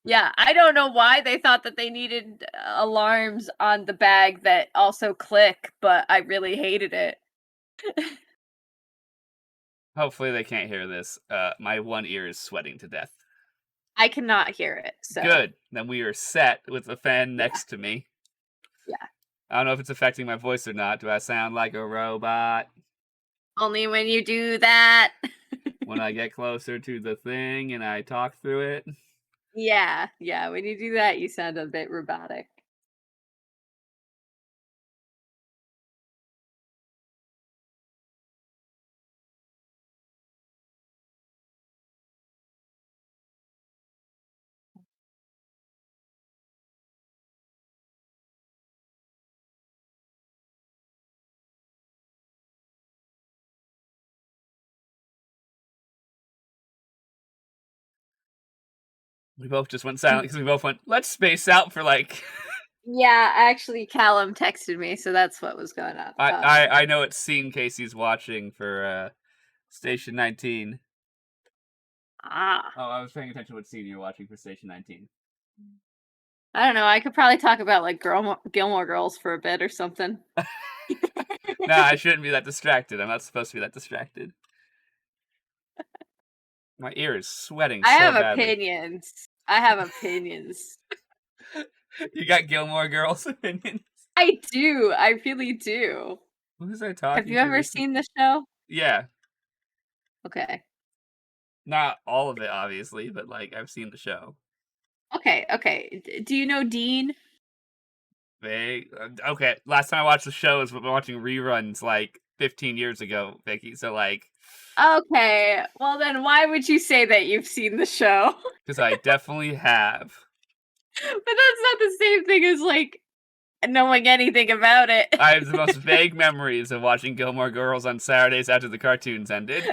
Yeah, I don't know why they thought that they needed alarms on the bag that also click, but I really hated it. Hopefully they can't hear this. My one ear is sweating to death. I cannot hear it. So. Good. Then we are set with the fan next to me. Yeah. I don't know if it's affecting my voice or not. Do I sound like a robot? Only when you do that. When I get closer to the thing and I talk through it. Yeah. When you do that, you sound a bit robotic. We both just went silent because we both went, let's space out for like... Yeah, actually, Callum texted me, so that's what was going on. I know it's scene Casey's watching for Station 19. Ah. Oh, I was paying attention to what scene you're watching for Station 19. I don't know. I could probably talk about like Gilmore Girls for a bit or something. Nah, I shouldn't be that distracted. I'm not supposed to be that distracted. My ear is sweating I so have badly. opinions. I have opinions. You got Gilmore Girls opinions? I do. I really do. Who was I talking Have to you ever recently? seen the show? Yeah. Okay. Not all of it, obviously, but like I've seen the show. Okay. Do you know Dean? Okay, last time I watched the show was watching reruns like 15 years ago, Vicky. So like, Okay. Well, then why would you say that you've seen the show? because I definitely have. But that's not the same thing as like knowing anything about it. I have the most vague memories of watching Gilmore Girls on Saturdays after the cartoons ended.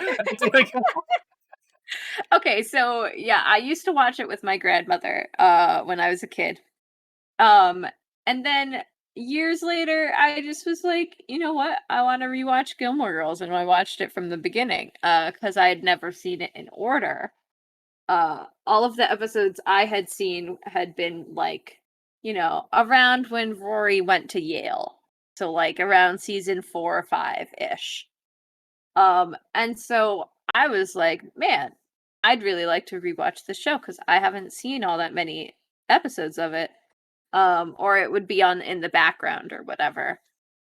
Okay, so yeah, I used to watch it with my grandmother when I was a kid. And then years later I just was like, you know what? I want to rewatch Gilmore Girls, and I watched it from the beginning cuz I had never seen it in order. All of the episodes I had seen had been like, around when Rory went to Yale. So like around season 4 or 5-ish. And so I was like, man, I'd really like to rewatch the show because I haven't seen all that many episodes of it. Or it would be on in the background or whatever.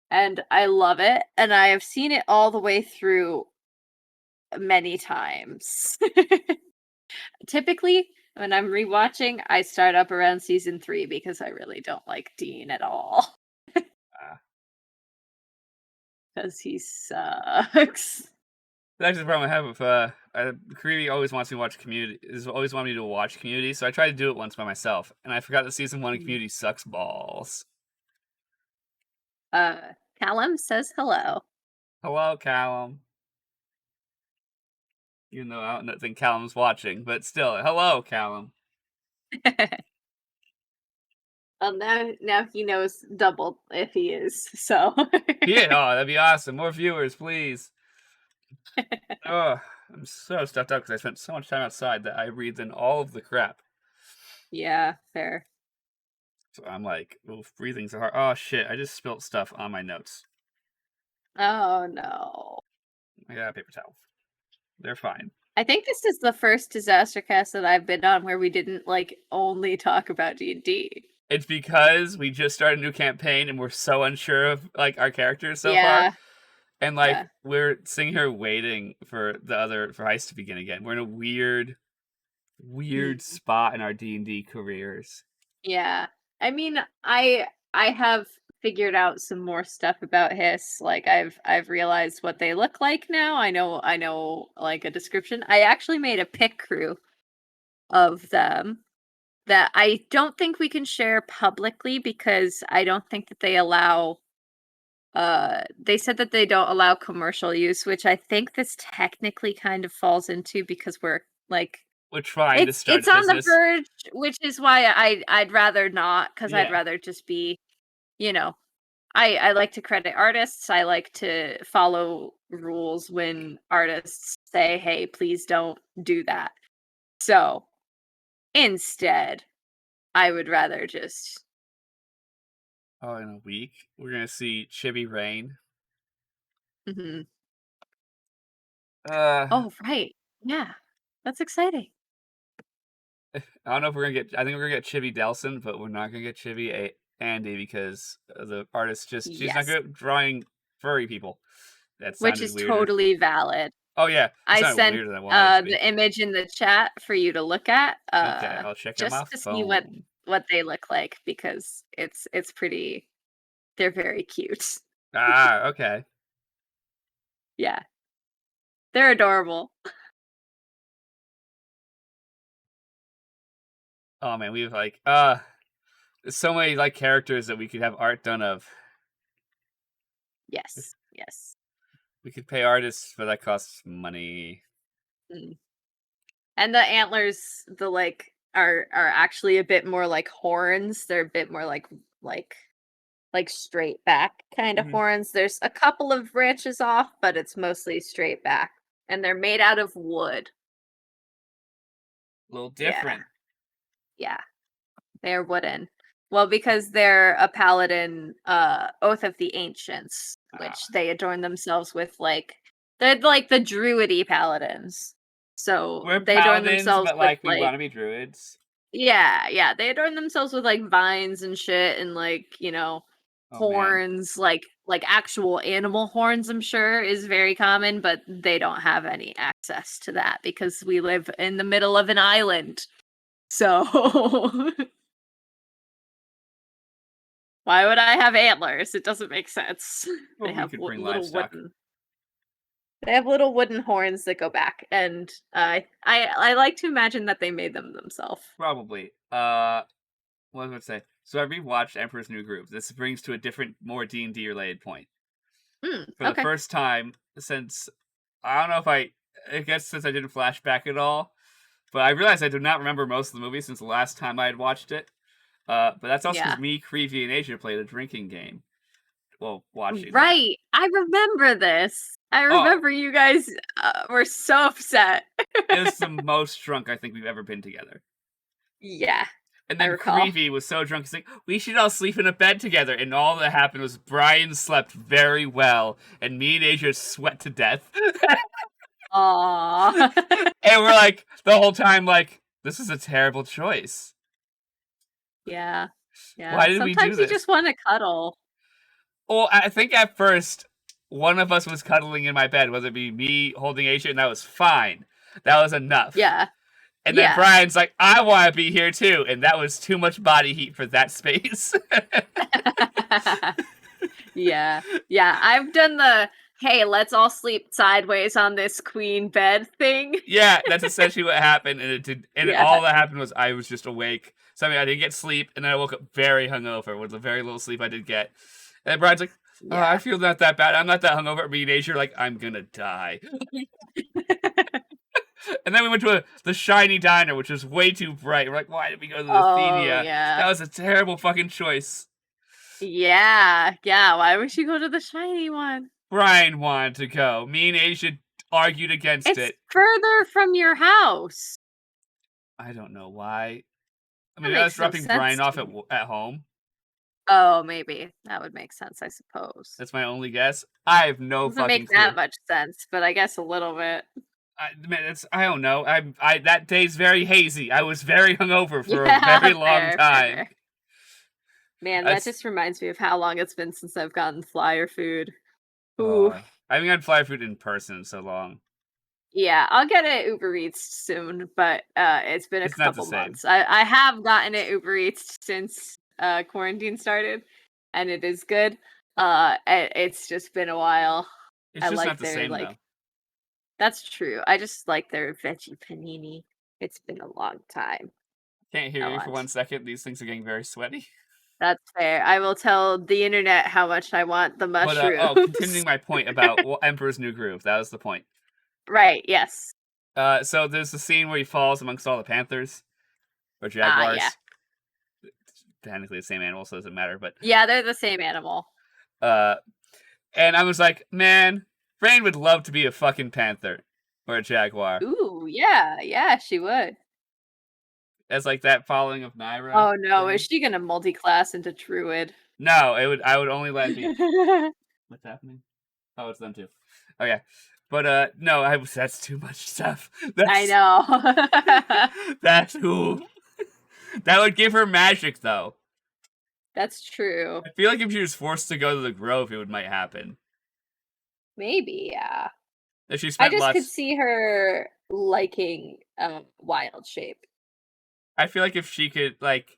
And I love it, and I have seen it all the way through many times. Typically, when I'm rewatching, I start up around season 3 because I really don't like Dean at all. Because he sucks. That's the problem I have with Creedy always wants me to watch Community. Is always wanted me to watch Community, so I tried to do it once by myself, and I forgot that season 1 of Community sucks balls. Callum says hello. Hello, Callum. Even though I don't think Callum's watching, but still, hello, Callum. Well, now he knows double if he is, so. Yeah, oh, that'd be awesome. More viewers, please. Oh, I'm so stuffed up because I spent so much time outside that I breathed in all of the crap. Yeah, fair. So I'm like, oof, breathing's so hard. Oh shit, I just spilt stuff on my notes. Oh no. I got a paper towel. They're fine. I think this is the first disaster cast that I've been on where we didn't like only talk about D&D. It's because we just started a new campaign and we're so unsure of like our characters so Yeah. far. And like we're sitting here waiting for Heist to begin again. We're in a weird spot in our D&D careers. Yeah. I mean, I have figured out some more stuff about Hiss. Like I've realized what they look like now. I know like a description. I actually made a pick crew of them that I don't think we can share publicly because I don't think that they allow they said that they don't allow commercial use, which I think this technically kind of falls into because we're like we're trying to start it's on the business. verge, which is why I'd rather not, because I'd Yeah. rather just be, I like to credit artists. I like to follow rules when artists say, hey, please don't do that. So instead, I would rather just Oh, in a week we're gonna see Chibi Rain. Mhm. Oh right. Yeah. That's exciting. I don't know if we're gonna get. I think we're gonna get Chibi Delson, but we're not gonna get Chibi Andy because the artist she's not good at drawing furry people. That sounded Which is weirder. totally valid. Oh yeah, it I sounded sent weirder than I wanted it to be. the image in the chat for you to look at. Okay, I'll check on my Just to see phone. what they look like because it's pretty. They're very cute. Ah, okay. Yeah, they're adorable. Oh man, we have like there's so many like characters that we could have art done of. Yes. We could pay artists, but that costs money. And the antlers, the like are actually a bit more like horns. They're a bit more like straight back kind of Mhm. horns. There's a couple of branches off, but it's mostly straight back, and they're made out of wood. A little Yeah, different. yeah, they're wooden. Well, because they're a paladin, oath of the ancients, Ah. which they adorn themselves with they're like the druidy paladins. So We're they adorn paladins, themselves but with like we want to be druids. yeah, they adorn themselves with like vines and shit and Oh man. horns, like actual animal horns, I'm sure is very common, but they don't have any access to that because we live in the middle of an island. So why would I have antlers? It doesn't make sense. They Well, we have could bring little livestock. wooden. They have little wooden horns that go back, and I like to imagine that they made them themselves. Probably. What was I going to say? So I rewatched Emperor's New Groove. This brings to a different, more D&D related point. For the Okay. first time since, I don't know if I guess since I didn't flashback at all, but I realized I do not remember most of the movie since the last time I had watched it. But that's also Yeah. because me, Creevy, and Asia played a drinking game. Well, watching that. Right. I remember this. I Oh, remember you guys were so upset. it was the most drunk I think we've ever been together. Yeah, And I then recall. Creevy was so drunk, he's like, we should all sleep in a bed together. And all that happened was Brian slept very well, and me and Asia sweat to death. Aww. And we're like, the whole time, like, this is a terrible choice. Yeah. Yeah. Why did we do Sometimes you this? just want to cuddle. Well, I think at first, one of us was cuddling in my bed, whether it be me holding Asia, and that was fine. That was enough. Yeah. And then Yeah. Brian's like, I want to be here too. And that was too much body heat for that space. Yeah. Yeah. I've done the hey, let's all sleep sideways on this queen bed thing. Yeah, that's essentially what happened. And Yeah. all that happened was I was just awake. So I mean, I didn't get sleep. And then I woke up very hungover with the very little sleep I did get. And Brian's like, oh, I Yeah. feel not that bad. I'm not that hungover. Me and Asia are like, I'm going to die. And then we went to the shiny diner, which was way too bright. We're like, why did we go to the Oh, Athenia? yeah. That was a terrible fucking choice. Yeah. Yeah. Why would you go to the shiny one? Brian wanted to go. Me and Asia argued against It's it. further from your house. I don't know why. I That mean, I was makes no dropping Brian sense off to me. at home. Oh, maybe. That would make sense, I suppose. That's my only guess. I have no Doesn't fucking make clue. that much sense, but I guess a little bit. I don't know. I that day's very hazy. I was very hungover for Yeah, a very long fair, time. fair. Man, That's, that just reminds me of how long it's been since I've gotten flyer food. Ooh. I haven't had fly food in person in so long. Yeah, I'll get it Uber Eats soon, but it's been a It's not the couple same. months. I have gotten it Uber Eats since quarantine started, and it is good. It's just been a while. It's I just like not the their same though. That's true. I just like their veggie panini. It's been a long time. Can't hear I you for want. 1 second. These things are getting very sweaty. That's fair. I will tell the internet how much I want the But mushrooms. continuing my point about Emperor's New Groove. That was the point. Right, yes. So there's the scene where he falls amongst all the panthers or Ah, jaguars. yeah. Technically the same animal, so it doesn't matter. But Yeah, they're the same animal. and I was like, man, Rain would love to be a fucking panther or a jaguar. Ooh, yeah, she would. As like that following of Naira. Oh no, thing. is she gonna multi-class into druid? No, I would only let it be. What's happening? Oh, it's them too. Okay. But no, that's too much stuff. I know. That's who. That would give her magic though. That's true. I feel like if she was forced to go to the Grove, it might happen. Maybe, yeah. If she I spent just less. could see her liking wild shape. I feel like if she could, like,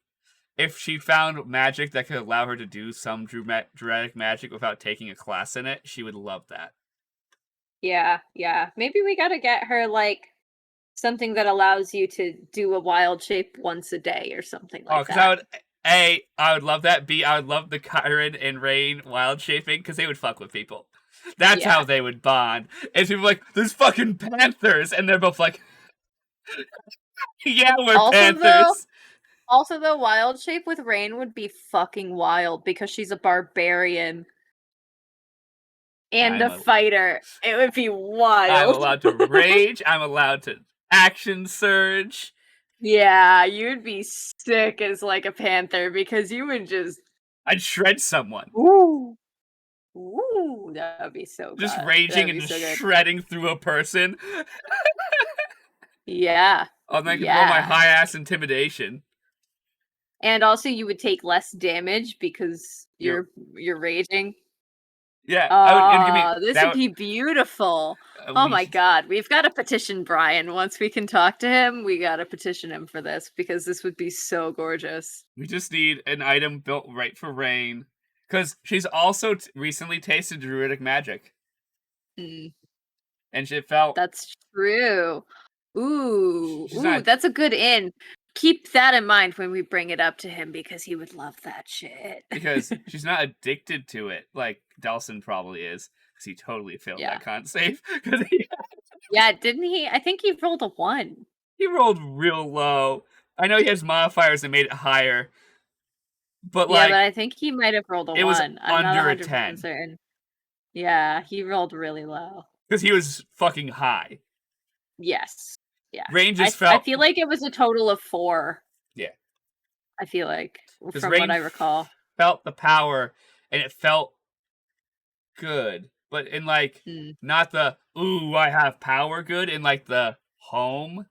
if she found magic that could allow her to do some dramatic magic without taking a class in it, she would love that. Yeah. Maybe we gotta get her something that allows you to do a wild shape once a day or something like that. I would love that. B, I would love the Kyron and Rain wild shaping because they would fuck with people. That's how they would bond. And people are like, there's fucking panthers, and they're both like, Yeah, we're Also, panthers. the wild shape with Rain would be fucking wild because she's a barbarian and a fighter. It would be I'm wild. allowed to rage. I'm allowed to action surge. Yeah, you'd be sick as like a panther because you would just I'd shred someone. ooh, ooh, that would be so Just good. raging That'd and be just so good. shredding through a person. Yeah, And then I can roll my yeah. high ass intimidation. And also, you would take less damage because You're you're raging. yeah. I would it'd give me Oh, this that would would, be beautiful. Oh we my god, we've got to petition Brian. Once we can talk to him, we got to petition him for this because this would be so gorgeous. we just need an item built right for Rain. Because she's also recently tasted druidic magic. Mm, And she felt that's true. Ooh, she's not that's a good in. Keep that in mind when we bring it up to him because he would love that shit. because she's not addicted to it like Delson probably is. Because he totally failed Yeah. that con save. Because Yeah, didn't he? I think he rolled a 1. he rolled real low. I know he has modifiers that made it higher. But Yeah, but like I think he might have rolled a it was 1. I'm not under a 100% 10. certain. Yeah, he rolled really low. Because he was fucking high. Yes. Yeah. Rain just I felt feel like it was a total of 4. yeah. I feel like Because from Rain what I recall. felt the power and it felt good. But in like Mm. not the ooh, I have power good, in like the home good.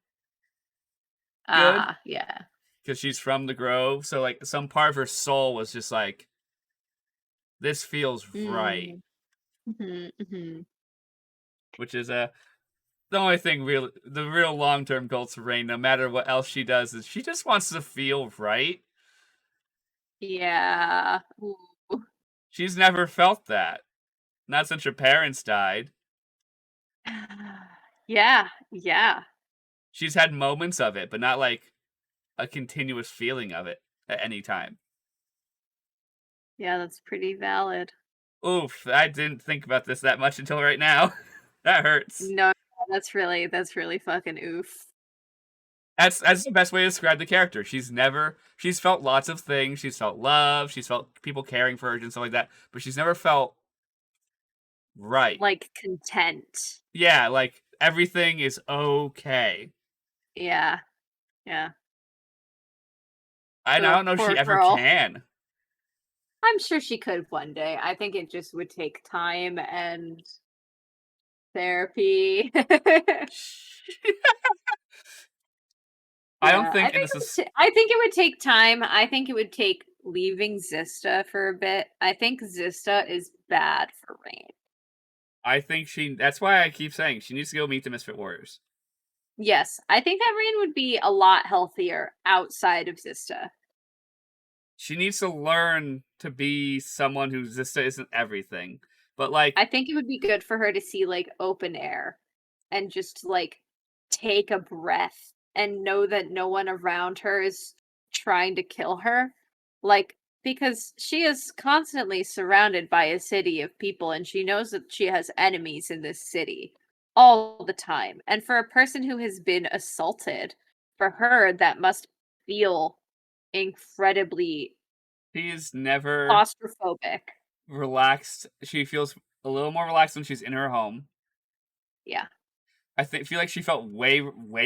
Ah, yeah. Because she's from the Grove. So like some part of her soul was just like, this feels right. Mm-hmm. Which is the only thing the real long term goals for Rain, no matter what else she does, is she just wants to feel right. Yeah. Ooh. She's never felt that. Not since her parents died. Yeah, yeah. She's had moments of it, but not like a continuous feeling of it at any time. Yeah, that's pretty valid. Oof, I didn't think about this that much until right now. That hurts. No, that's really fucking oof. That's the best way to describe the character. She's felt lots of things. She's felt love. She's felt people caring for her and stuff like that. But she's never felt right. Like content. Yeah, like everything is okay. Yeah. Yeah. I So don't know if poor she ever girl. can. I'm sure she could one day. I think it just would take time and therapy. I don't Yeah, think, and this is, I think it would take time. I think it would take leaving Zista for a bit. I think Zista is bad for Rain. I think that's why I keep saying she needs to go meet the Misfit Warriors. Yes, I think that Rain would be a lot healthier outside of Zista. She needs to learn to be someone who Zista isn't everything. But like, I think it would be good for her to see like open air and just like take a breath and know that no one around her is trying to kill her. Like, because she is constantly surrounded by a city of people and she knows that she has enemies in this city all the time. And for a person who has been assaulted, for her, that must feel incredibly she's never claustrophobic. relaxed. She feels a little more relaxed when she's in her home. Yeah. Feel like she felt way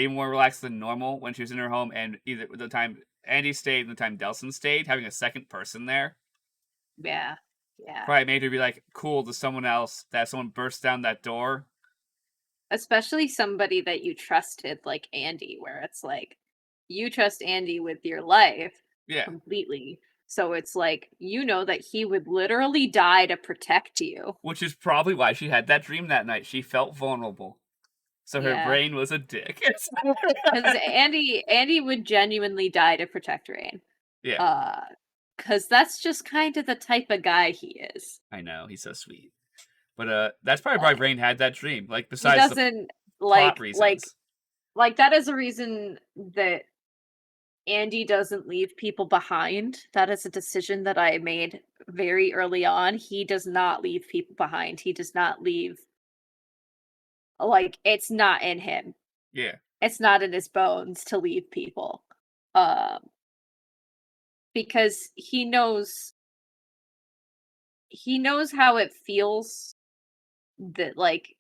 more relaxed than normal when she was in her home, and either the time Andy stayed and the time Delson stayed, having a second person there Yeah. Yeah. probably made her be like, cool to someone else, that someone burst down that door. Especially somebody that you trusted like Andy, where it's like you trust Andy with your life Yeah. completely. So it's like you know that he would literally die to protect you. Which is probably why she had that dream that night. She felt vulnerable. So her Yeah. brain was a dick. Because Andy would genuinely die to protect Rain. Yeah. Because that's just kind of the type of guy he is. I know, he's so sweet. But that's probably why Rain had that dream. Like, He besides the doesn't plot reasons. like that is a reason that Andy doesn't leave people behind. That is a decision that I made very early on. He does not leave people behind. He does not leave, like, it's not in him. Yeah. it's not in his bones to leave people. Because he knows how it feels that like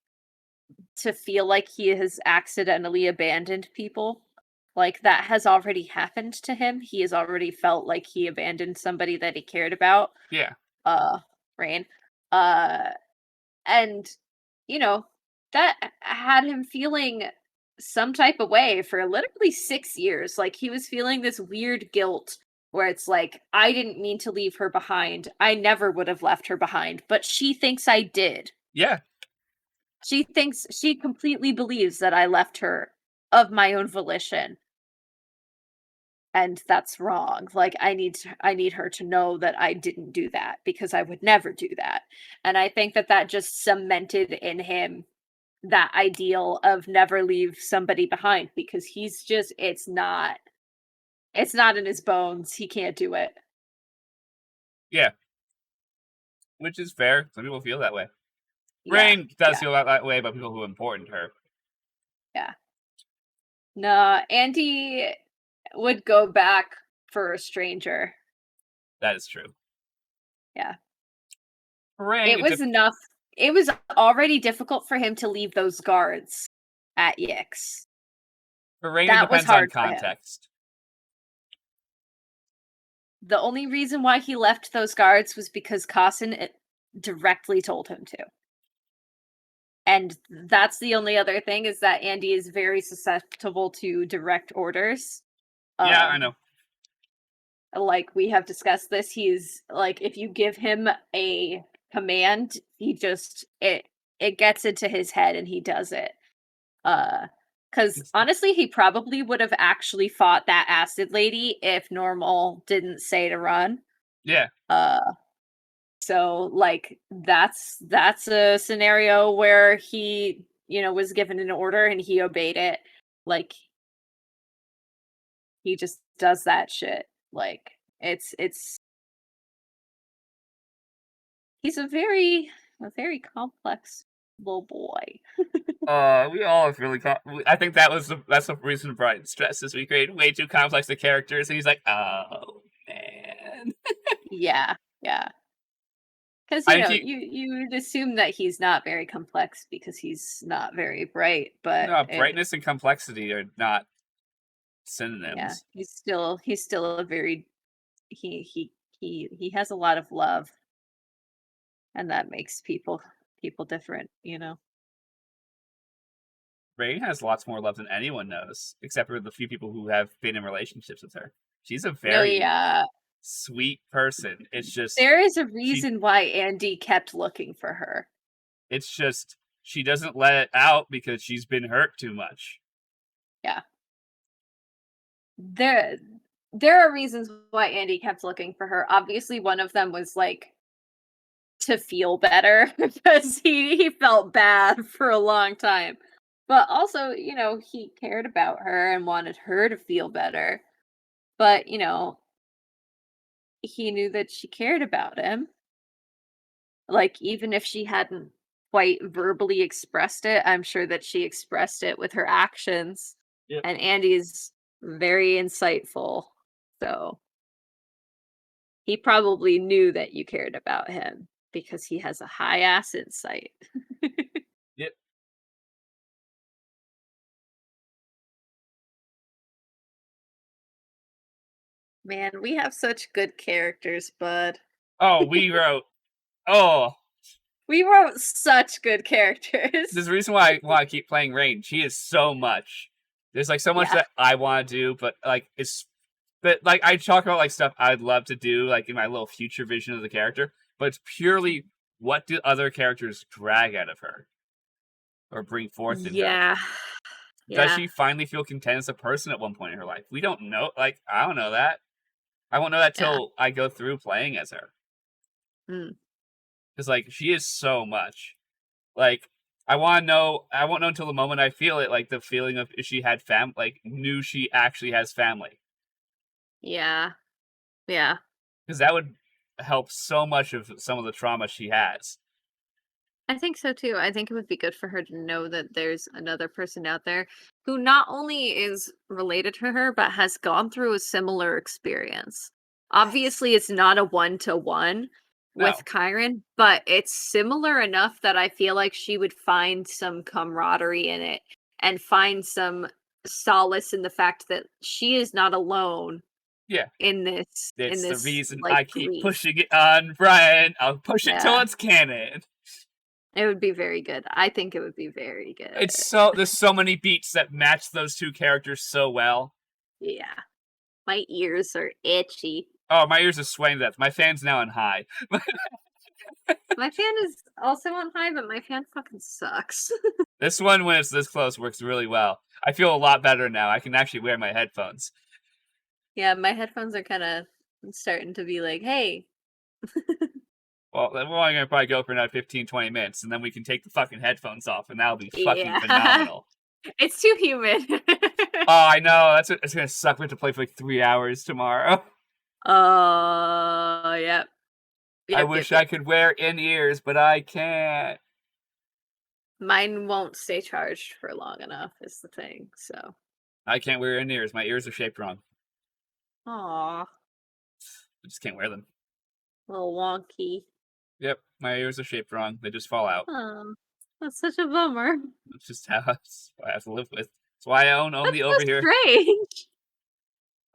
to feel like he has accidentally abandoned people. Like that has already happened to him. He has already felt like he abandoned somebody that he cared about. Yeah. Uh Rain. Uh and you know, that had him feeling some type of way for literally 6 years. Like he was feeling this weird guilt where it's like, I didn't mean to leave her behind. I never would have left her behind, but she thinks I did. Yeah. She completely believes that I left her of my own volition. And that's wrong. Like I need her to know that I didn't do that because I would never do that. And I think that that just cemented in him that ideal of never leave somebody behind because he's just it's not in his bones. He can't do it. Yeah. Which is fair. Some people feel that way. Yeah. Rain does Yeah. feel that way about people who are important to her. Yeah. No, Andy would go back for a stranger. That is true. Yeah. Rain, It was enough. It was already difficult for him to leave those guards at Yix. for Rain, it That was depends on hard for him. context. The only reason why he left those guards was because Carson directly told him to. And that's the only other thing is that Andy is very susceptible to direct orders. Yeah, I know. Like we have discussed this, he's like if you give him a command, he just it gets into his head and he does it. Because honestly, he probably would have actually fought that acid lady if Normal didn't say to run. Yeah. So like that's a scenario where he, was given an order and he obeyed it. Like he just does that shit. Like it's he's a very complex little boy. We all have really. I think that's the reason Brian stresses we create way too complex the characters, and he's like, oh man. Yeah, yeah. Because I think you'd assume that he's not very complex because he's not very bright, but no, brightness and complexity are not yeah, synonyms. he's still a very he has a lot of love, and that makes people different. Rain has lots more love than anyone knows, except for the few people who have been in relationships with her. She's a No, very yeah. sweet person. It's just There is a she. reason why Andy kept looking for her. It's just she doesn't let it out because she's been hurt too much. Yeah. There are reasons why Andy kept looking for her. Obviously, one of them was like to feel better because he felt bad for a long time. But also, he cared about her and wanted her to feel better. But, he knew that she cared about him. Like even if she hadn't quite verbally expressed it, I'm sure that she expressed it with her actions. Yep. And Andy's very insightful. So he probably knew that you cared about him because he has a high ass insight. Yep. Man, we have such good characters, bud. Oh, we wrote. Oh, We wrote such good characters. there's a reason why I keep playing Rain. She is so much. There's like so much Yeah. that I want to do, but like I talk about like stuff I'd love to do, like in my little future vision of the character. But it's purely what do other characters drag out of her or bring forth in her. Yeah. Does Yeah. she finally feel content as a person at one point in her life? We don't know. Like I don't know that. I won't know that Yeah. till I go through playing as her. Mm. Because like she is so much. Like I want to know. I won't know until the moment I feel it. Like the feeling of if she had like knew she actually has family. Yeah. Yeah. Because that would help so much of some of the trauma she has. I think so too. I think it would be good for her to know that there's another person out there who not only is related to her, but has gone through a similar experience. Yes. Obviously, it's not a one-to-one with No. Kyron, but it's similar enough that I feel like she would find some camaraderie in it and find some solace in the fact that she is not alone Yeah. in this It's the reason like I keep grief. pushing it on, Brian. I'll push it till Yeah. it's canon. It would be very good. I think it would be very good. There's so many beats that match those two characters so well. Yeah. My ears are itchy. Oh, my ears are swaying to death. My fan's now on high. My fan is also on high, but my fan fucking sucks. This one, when it's this close, works really well. I feel a lot better now. I can actually wear my headphones. Yeah, my headphones are kind of starting to be like, hey. Well, we're only going to probably go for another 15, 20 minutes, and then we can take the fucking headphones off, and that'll be fucking Yeah. phenomenal. It's too humid. Oh, I know. It's going to suck. We have to play for like 3 hours tomorrow. Yep. I wish I could wear in-ears, but I can't. Mine won't stay charged for long enough, is the thing, so. I can't wear in-ears. My ears are shaped wrong. Aw. I just can't wear them. A little wonky. Yep, my ears are shaped wrong. They just fall out. Oh, that's such a bummer. That's just how I have to live with. That's why I own That's only so over here. strange.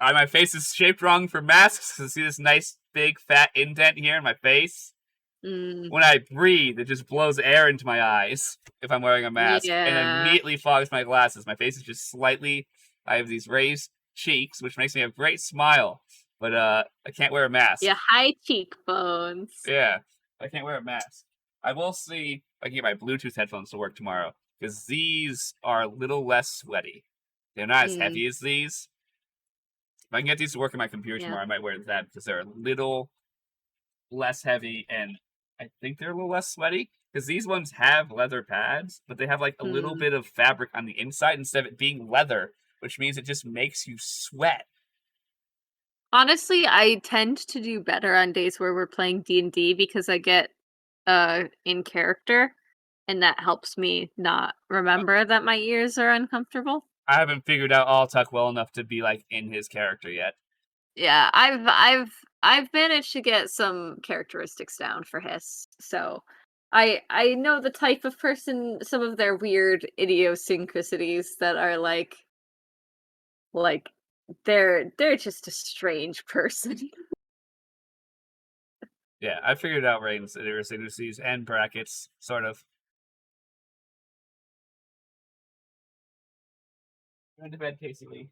My face is shaped wrong for masks. So see this nice big fat indent here in my face? Mm, When I breathe, it just blows air into my eyes if I'm wearing a mask, and yeah. immediately fogs my glasses. My face is just slightly. I have these raised cheeks, which makes me have a great smile, but I can't wear a mask. Yeah, high cheekbones. Yeah, I can't wear a mask. I will see if I can get my Bluetooth headphones to work tomorrow, because these are a little less sweaty. They're not as heavy as these. If I can get these to work on my computer tomorrow, I might wear that, because they're a little less heavy, and I think they're a little less sweaty. Because these ones have leather pads, but they have like a little bit of fabric on the inside instead of it being leather, which means it just makes you sweat. Honestly, I tend to do better on days where we're playing D&D because I get in character, and that helps me not remember that my ears are uncomfortable. I haven't figured out Alltuck well enough to be like in his character yet. Yeah, I've managed to get some characteristics down for Hiss. So I know the type of person, some of their weird idiosyncrasies that are like they're just a strange person. Yeah, I figured out Rain's idiosyncrasies and brackets, sort of. Go to bed, Casey Lee.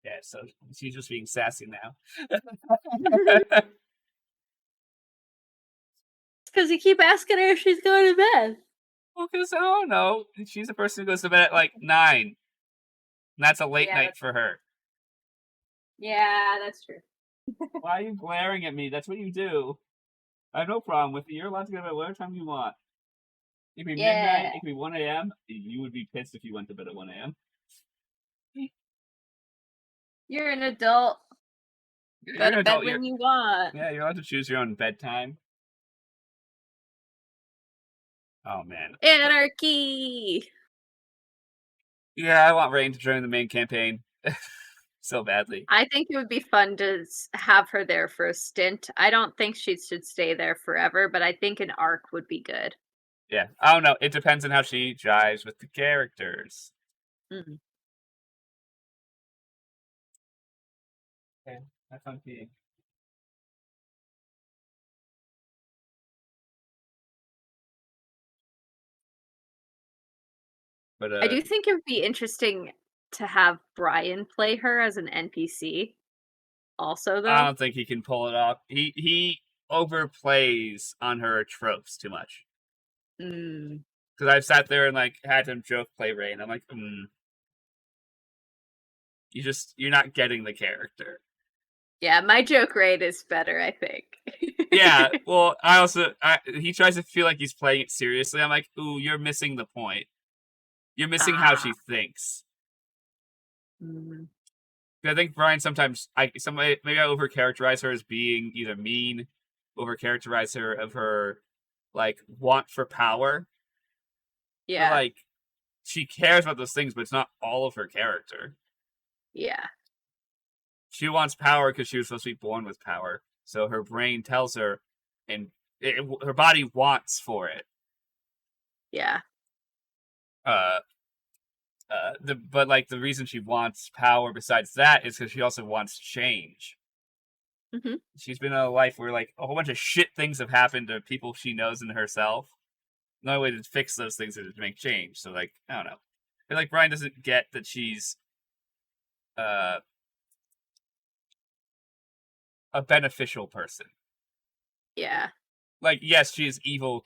Yeah, so she's just being sassy now. Because you keep asking her if she's going to bed. Well, because I don't know. She's a person who goes to bed at like 9. And that's a late night for her. Yeah, that's true. Why are you glaring at me? That's what you do. I have no problem with it. You're allowed to go to bed whatever time you want. It could be midnight, it could be 1 a.m. You would be pissed if you went to bed at 1 a.m. You're an adult. Go to bed when you want. Yeah, you're allowed to choose your own bedtime. Oh, man. Anarchy! Yeah, I want Rain to join the main campaign. So badly. I think it would be fun to have her there for a stint. I don't think she should stay there forever, but I think an arc would be good. Yeah, I don't know. It depends on how she jives with the characters. Mm-hmm. Okay, that's on peeing. But I do think it would be interesting to have Brian play her as an NPC. Also, though, I don't think he can pull it off. He overplays on her tropes too much. Because I've sat there and like had him joke play Rain. I'm like, you're not getting the character. Yeah, my joke rate is better, I think. Yeah, well, he tries to feel like he's playing it seriously. I'm like, ooh, you're missing the point. You're missing how she thinks. I think Brian sometimes, maybe I overcharacterize her as being either mean overcharacterize her of her like want for power. Yeah. But, like, she cares about those things, but it's not all of her character. Yeah. She wants power because she was supposed to be born with power. So her brain tells her, and her body wants for it. Yeah. But like the reason she wants power besides that is because she also wants change. Mm-hmm. She's been in a life where like a whole bunch of shit things have happened to people she knows and herself. The only way to fix those things is to make change. So like I don't know. I feel like Brian doesn't get that she's a beneficial person. Yeah. Like yes, she is evil.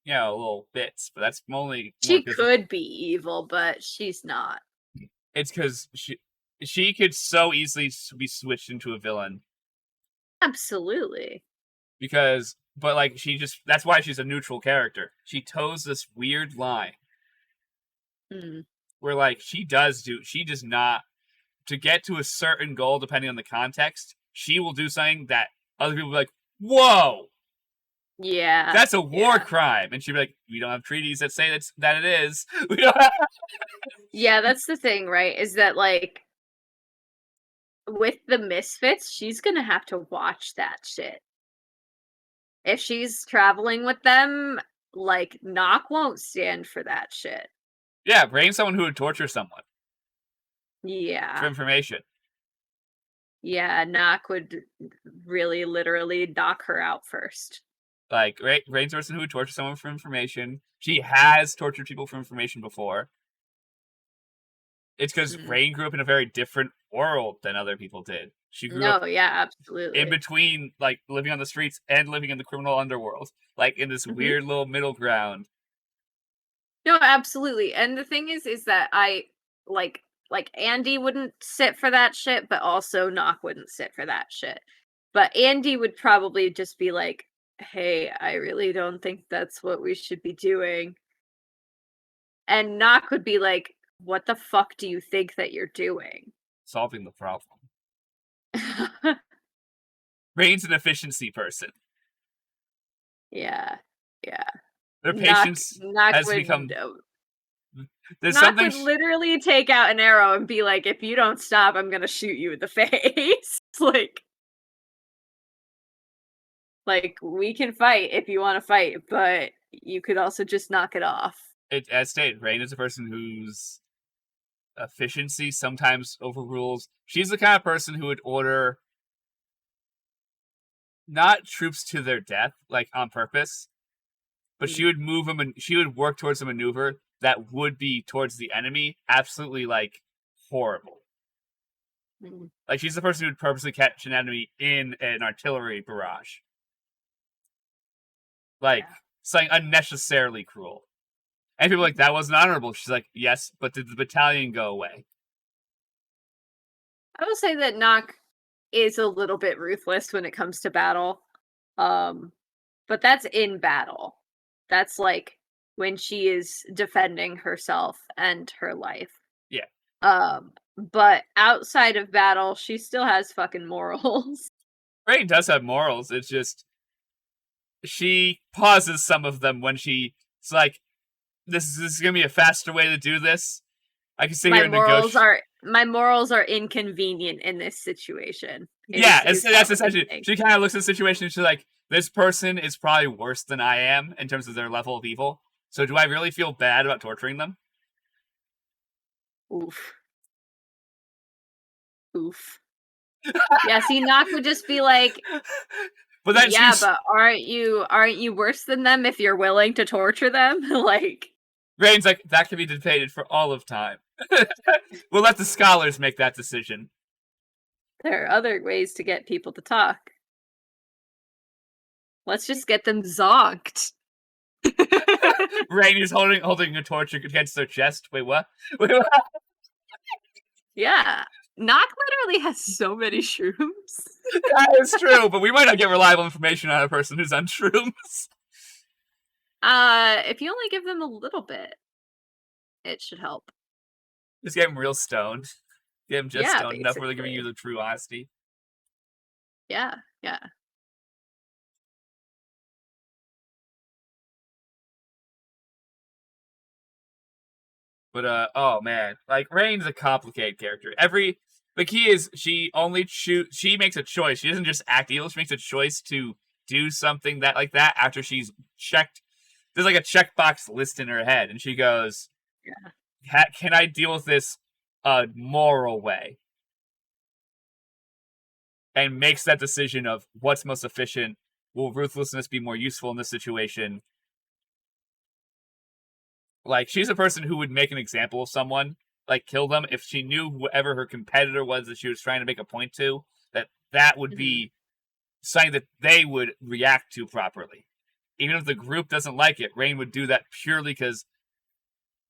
Little bits, but that's only she could be evil, but she's not. It's because she could so easily be switched into a villain. Absolutely. But like that's why she's a neutral character. She toes this weird line where like she does not, to get to a certain goal depending on the context, she will do something that other people will be like, whoa, yeah, that's a war crime, and she'd be like, we don't have treaties that say that it is. We don't have... Yeah, that's the thing, right? Is that like with the Misfits, she's gonna have to watch that shit. If she's traveling with them, like Nock won't stand for that shit. Yeah, bring someone who would torture someone. Yeah. For information. Yeah, Nock would really literally knock her out first. Like, Rain's a person who would torture someone for information. She has tortured people for information before. It's because Rain grew up in a very different world than other people did. She grew up absolutely. in between, like, living on the streets and living in the criminal underworld. Like, in this weird little middle ground. No, absolutely. And the thing is that I, like Andy wouldn't sit for that shit, but also Nock wouldn't sit for that shit. But Andy would probably just be like, hey, I really don't think that's what we should be doing. And Nock would be like, what the fuck do you think that you're doing? Solving the problem. Rain's an efficiency person. Yeah. Their patience has become... Nock would literally take out an arrow and be like, if you don't stop, I'm gonna shoot you in the face. Like, we can fight if you want to fight, but you could also just knock it off. As stated, Rain is a person whose efficiency sometimes overrules. She's the kind of person who would order not troops to their death, like on purpose, but she would move them and she would work towards a maneuver that would be towards the enemy absolutely like horrible. Like she's the person who would purposely catch an enemy in an artillery barrage. Like something unnecessarily cruel. And people are like, that wasn't honorable. She's like, yes, but did the battalion go away? I will say that Nock is a little bit ruthless when it comes to battle. But that's in battle. That's like when she is defending herself and her life. Yeah. But outside of battle, she still has fucking morals. Rain does have morals. It's just she pauses some of them when she's like, this is gonna be a faster way to do this. I can sit here and negotiate. My morals are inconvenient in this situation. That's essentially. She kind of looks at the situation and she's like, this person is probably worse than I am in terms of their level of evil. So do I really feel bad about torturing them? Oof. Yeah, see, Nock would just be like, but then but aren't you worse than them if you're willing to torture them? Like, Rain's like, that can be debated for all of time. We'll let the scholars make that decision. There are other ways to get people to talk. Let's just get them zonked. Rain is holding a torch against their chest. Wait, what? Yeah. Nock literally has so many shrooms. That is true, but we might not get reliable information on a person who's on shrooms. If you only give them a little bit, it should help. Just get them real stoned. Get them just stoned enough where they're giving you the true honesty. Yeah. But oh man, like Rain's a complicated character. The key is she makes a choice. She doesn't just act evil. She makes a choice to do something that after she's checked. There's like a checkbox list in her head, and she goes, Yeah. "Can I deal with this a moral way?" And makes that decision of what's most efficient. Will ruthlessness be more useful in this situation? Like, she's a person who would make an example of someone, like kill them, if she knew whoever her competitor was that she was trying to make a point to, that would be something that they would react to properly. Even if the group doesn't like it, Rain would do that purely because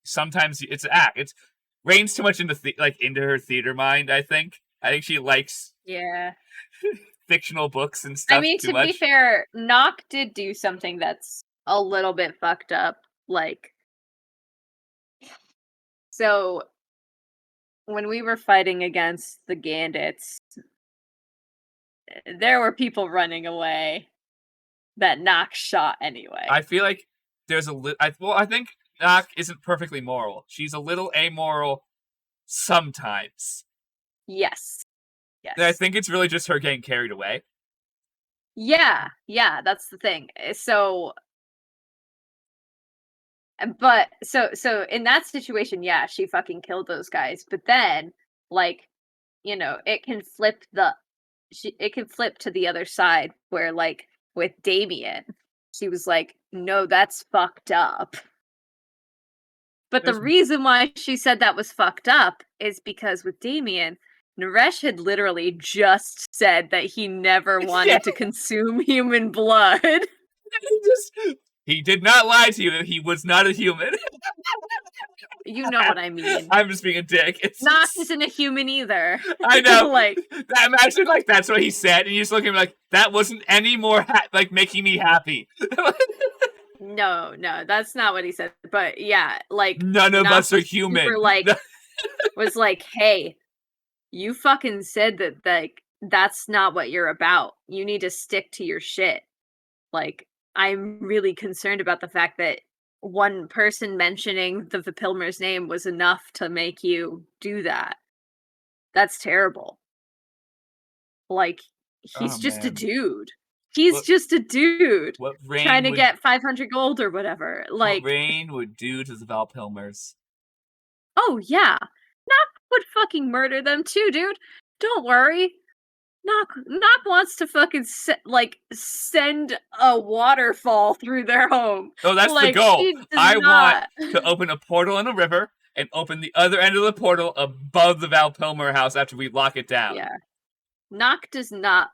sometimes it's an act. It's Rain's too much into her theater mind. I think she likes fictional books and stuff. I mean, too to be much. fair, Nock did do something that's a little bit fucked up. Like, so when we were fighting against the Gandits, there were people running away that Nock shot anyway. I feel like there's I think Nock isn't perfectly moral. She's a little amoral sometimes. Yes. And I think it's really just her getting carried away. Yeah, that's the thing. So in that situation, yeah, she fucking killed those guys. But then, like, it can flip to the other side where, like, with Damien, she was like, no, that's fucked up. But the reason why she said that was fucked up is because with Damien, Naresh had literally just said that he never wanted to consume human blood. He did not lie to you. He was not a human. You know what I mean. I'm just being a dick. Nox isn't a human either. I know. Like, imagine that's what he said, and you just look at him like, that wasn't any more making me happy. No, that's not what he said. But yeah, like, none of us are human. Was like, hey, you fucking said that, like, that's not what you're about. You need to stick to your shit. Like, I'm really concerned about the fact that one person mentioning the Vipilmer's name was enough to make you do that. That's terrible. Like, he's just a dude. He's just a dude trying to get 500 gold or whatever. Like, what Rain would do to the Valpilmers. Oh, yeah. Nock would fucking murder them too, dude. Don't worry. Nock wants to fucking send a waterfall through their home. Oh, that's the goal. I want to open a portal in a river and open the other end of the portal above the Valpilmer house after we lock it down. Yeah. Nock does not...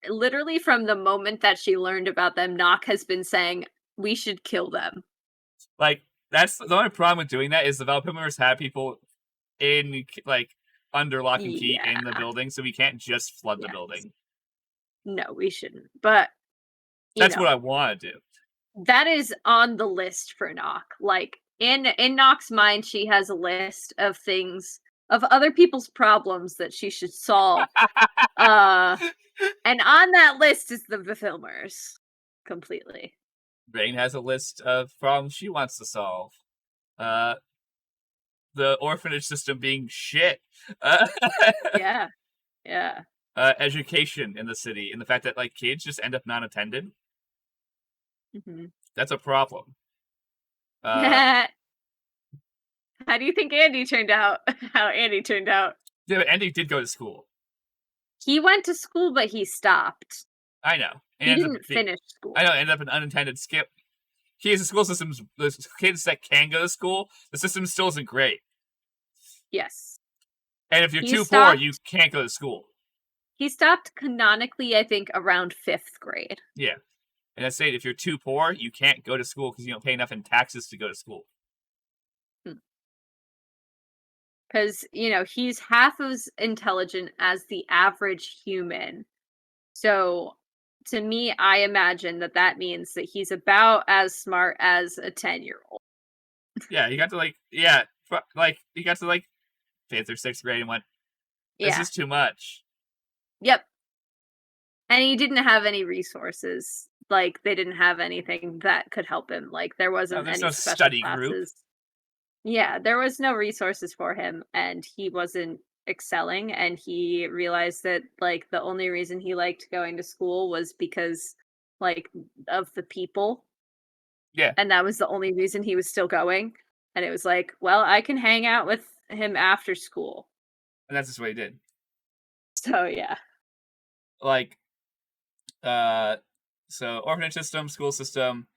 literally from the moment that she learned about them, Nock has been saying, we should kill them. Like, that's the only problem with doing that is the Valpilmers have people in, like, under lock and key in the building, so we can't just flood the building. No, we shouldn't. But that's what I want to do. That is on the list for Nock. Like, in Nock's mind, she has a list of things, of other people's problems that she should solve. And on that list is the Vipilmers. Completely. Rain has a list of problems she wants to solve. The orphanage system being shit. Yeah. Education in the city, and the fact that, like, kids just end up non-attended. Mm-hmm. That's a problem. How do you think Andy turned out? How Andy turned out? Yeah, but Andy did go to school. He went to school, but he stopped. I know. He didn't finish school. I know, ended up an unintended skip. The school system's... The kids that can go to school, the system still isn't great. Yes. And if you're too poor, you can't go to school. He stopped canonically, I think, around 5th grade. Yeah. And I say, if you're too poor, you can't go to school because you don't pay enough in taxes to go to school. Because, he's half as intelligent as the average human. So, to me, I imagine that means that he's about as smart as a 10-year-old. Yeah, he got to, he got to, 5th or 6th grade and went, this is too much. Yep. And he didn't have any resources. Like, they didn't have anything that could help him. Like, there wasn't any no special study classes. group. Yeah, there was no resources for him, and he wasn't excelling, and he realized that, like, the only reason he liked going to school was because, like, of the people, Yeah, and that was the only reason he was still going, and it was like, "Well, I can hang out with him after school." and that's just what he did. So, yeah. Like, uh, so orphanage system, school system,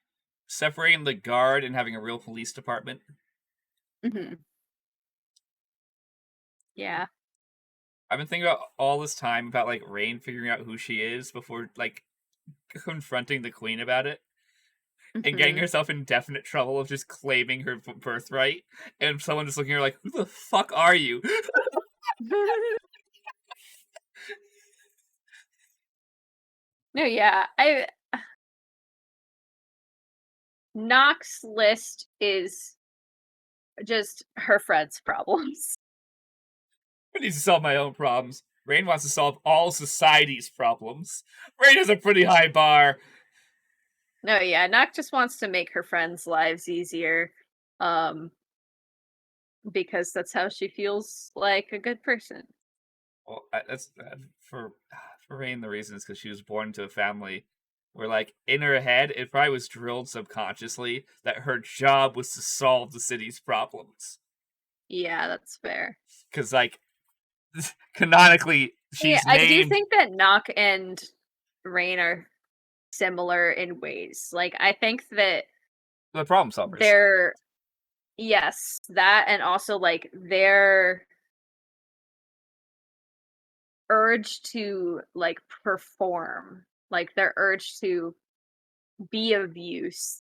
separating the guard and having a real police department. Mhm. Yeah. I've been thinking about all this time about like Rain figuring out who she is before like confronting the queen about it and getting Mhm. herself in definite trouble of just claiming her birthright and someone just looking at her like, who the fuck are you? No, yeah, I Nox's list is just her friends' problems. I need to solve my own problems. Rain wants to solve all society's problems. Rain has a pretty high bar. No, yeah, Nox just wants to make her friends' lives easier, um, because that's how she feels like a good person. Well, that's for Rain. The reason is because she was born into a family where, like, in her head, it probably was drilled subconsciously that her job was to solve the city's problems. Yeah, that's fair. Because, like, canonically, Yeah, she's I do named think that Nock and Rain are similar in ways. Like, I think that the problem solvers. they're yes, that and also like their urge to like perform, like their urge to be of use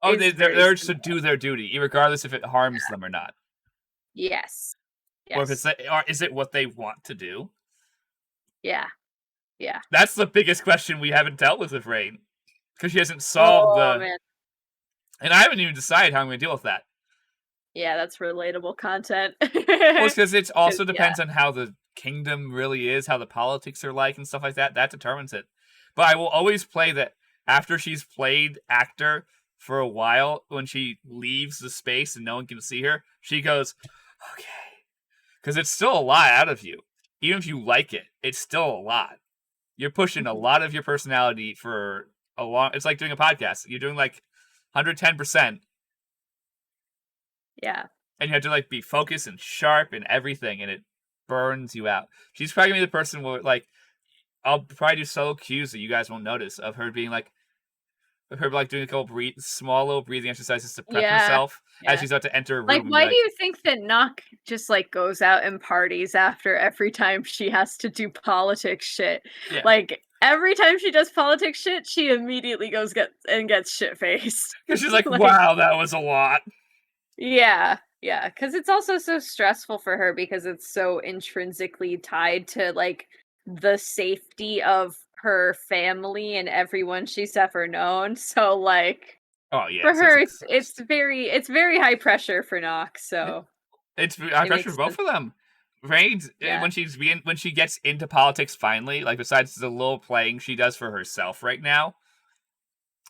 Oh, is they're very urged to similar. do their duty, regardless if it harms them or not, Yes. or if it's Yes. or is it what they want to do. Yeah. Yeah. That's the biggest question we haven't dealt with Rain, because she hasn't solved Oh the. man. And I haven't even decided how I'm going to deal with that. Yeah, that's relatable content. Well, it's because it 'Cause, also yeah. depends on how the kingdom really is, how the politics are like, and stuff like that. That determines it. But I will always play that after she's played actor for a while, when she leaves the space and no one can see her, she goes, okay. Because it's still a lot out of you. Even if you like it, it's still a lot. You're pushing a Mhm. lot of your personality for a long. It's like doing a podcast. You're doing like 110%, Yeah. and you have to like be focused and sharp and everything, and it burns you out. She's probably gonna be the person where like I'll probably do subtle cues that you guys won't notice of her being like of her like doing a couple small little breathing exercises to prep Yeah. herself as Yeah. she's about to enter a Like, room and be why do like, you think that Nock just, like, goes out and parties after every time she has to do politics shit? yeah, Like, every time she does politics shit, she immediately gets shit-faced. because she's like, Like wow, that was a lot. yeah, yeah, because it's also so stressful for her because it's so intrinsically tied to, like, the safety of her family and everyone she's ever known, so, like, Oh yeah, for so it's her, like it's very high pressure for Nock, so it's high it pressure makes for both sense. of them. Reigns Yeah. when she gets into politics finally, like besides the little playing she does for herself right now,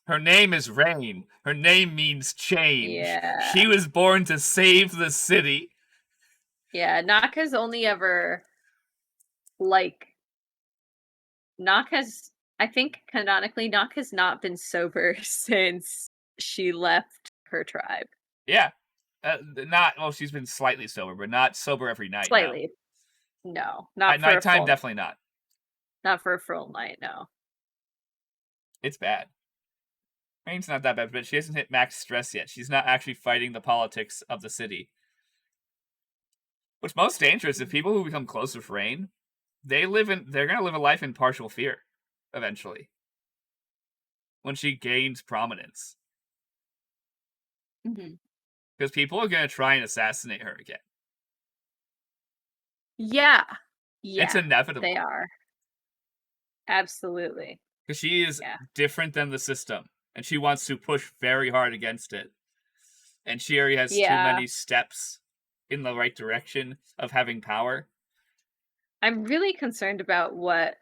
her name is Rain. Her name means change. She Yeah. was born to save the city. Yeah, Nock has only ever, like Nock has I think canonically, Nock has not been sober since she left her tribe. Yeah. Not well, she's been slightly sober, but not sober every night. No, Slightly. No, at nighttime, definitely not. not for a full night, no. It's bad. Rain's not that bad, but she hasn't hit max stress yet. She's not actually fighting the politics of the city. What's most dangerous if people who become close with Rain, they're gonna live a life in partial fear, eventually, when she gains prominence, Mhm. because people are gonna try and assassinate her again. Yeah. It's Yeah, they inevitable are. Absolutely. because she is Yeah. different than the system, and she wants to push very hard against it. And she already has too Yeah. many steps in the right direction of having power. I'm really concerned about what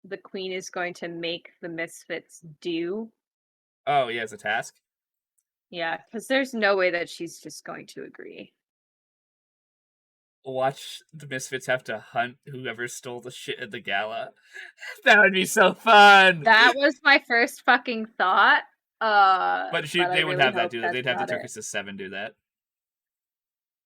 the queen is going to make the misfits do. Oh, he has a task. Yeah, because there's no way that she's just going to agree. Watch the Misfits have to hunt whoever stole the shit at the gala. That would be so fun. That was my first fucking thought. But they I wouldn't really have that hope do that. that's They'd have the not it. Turkish 7 do that.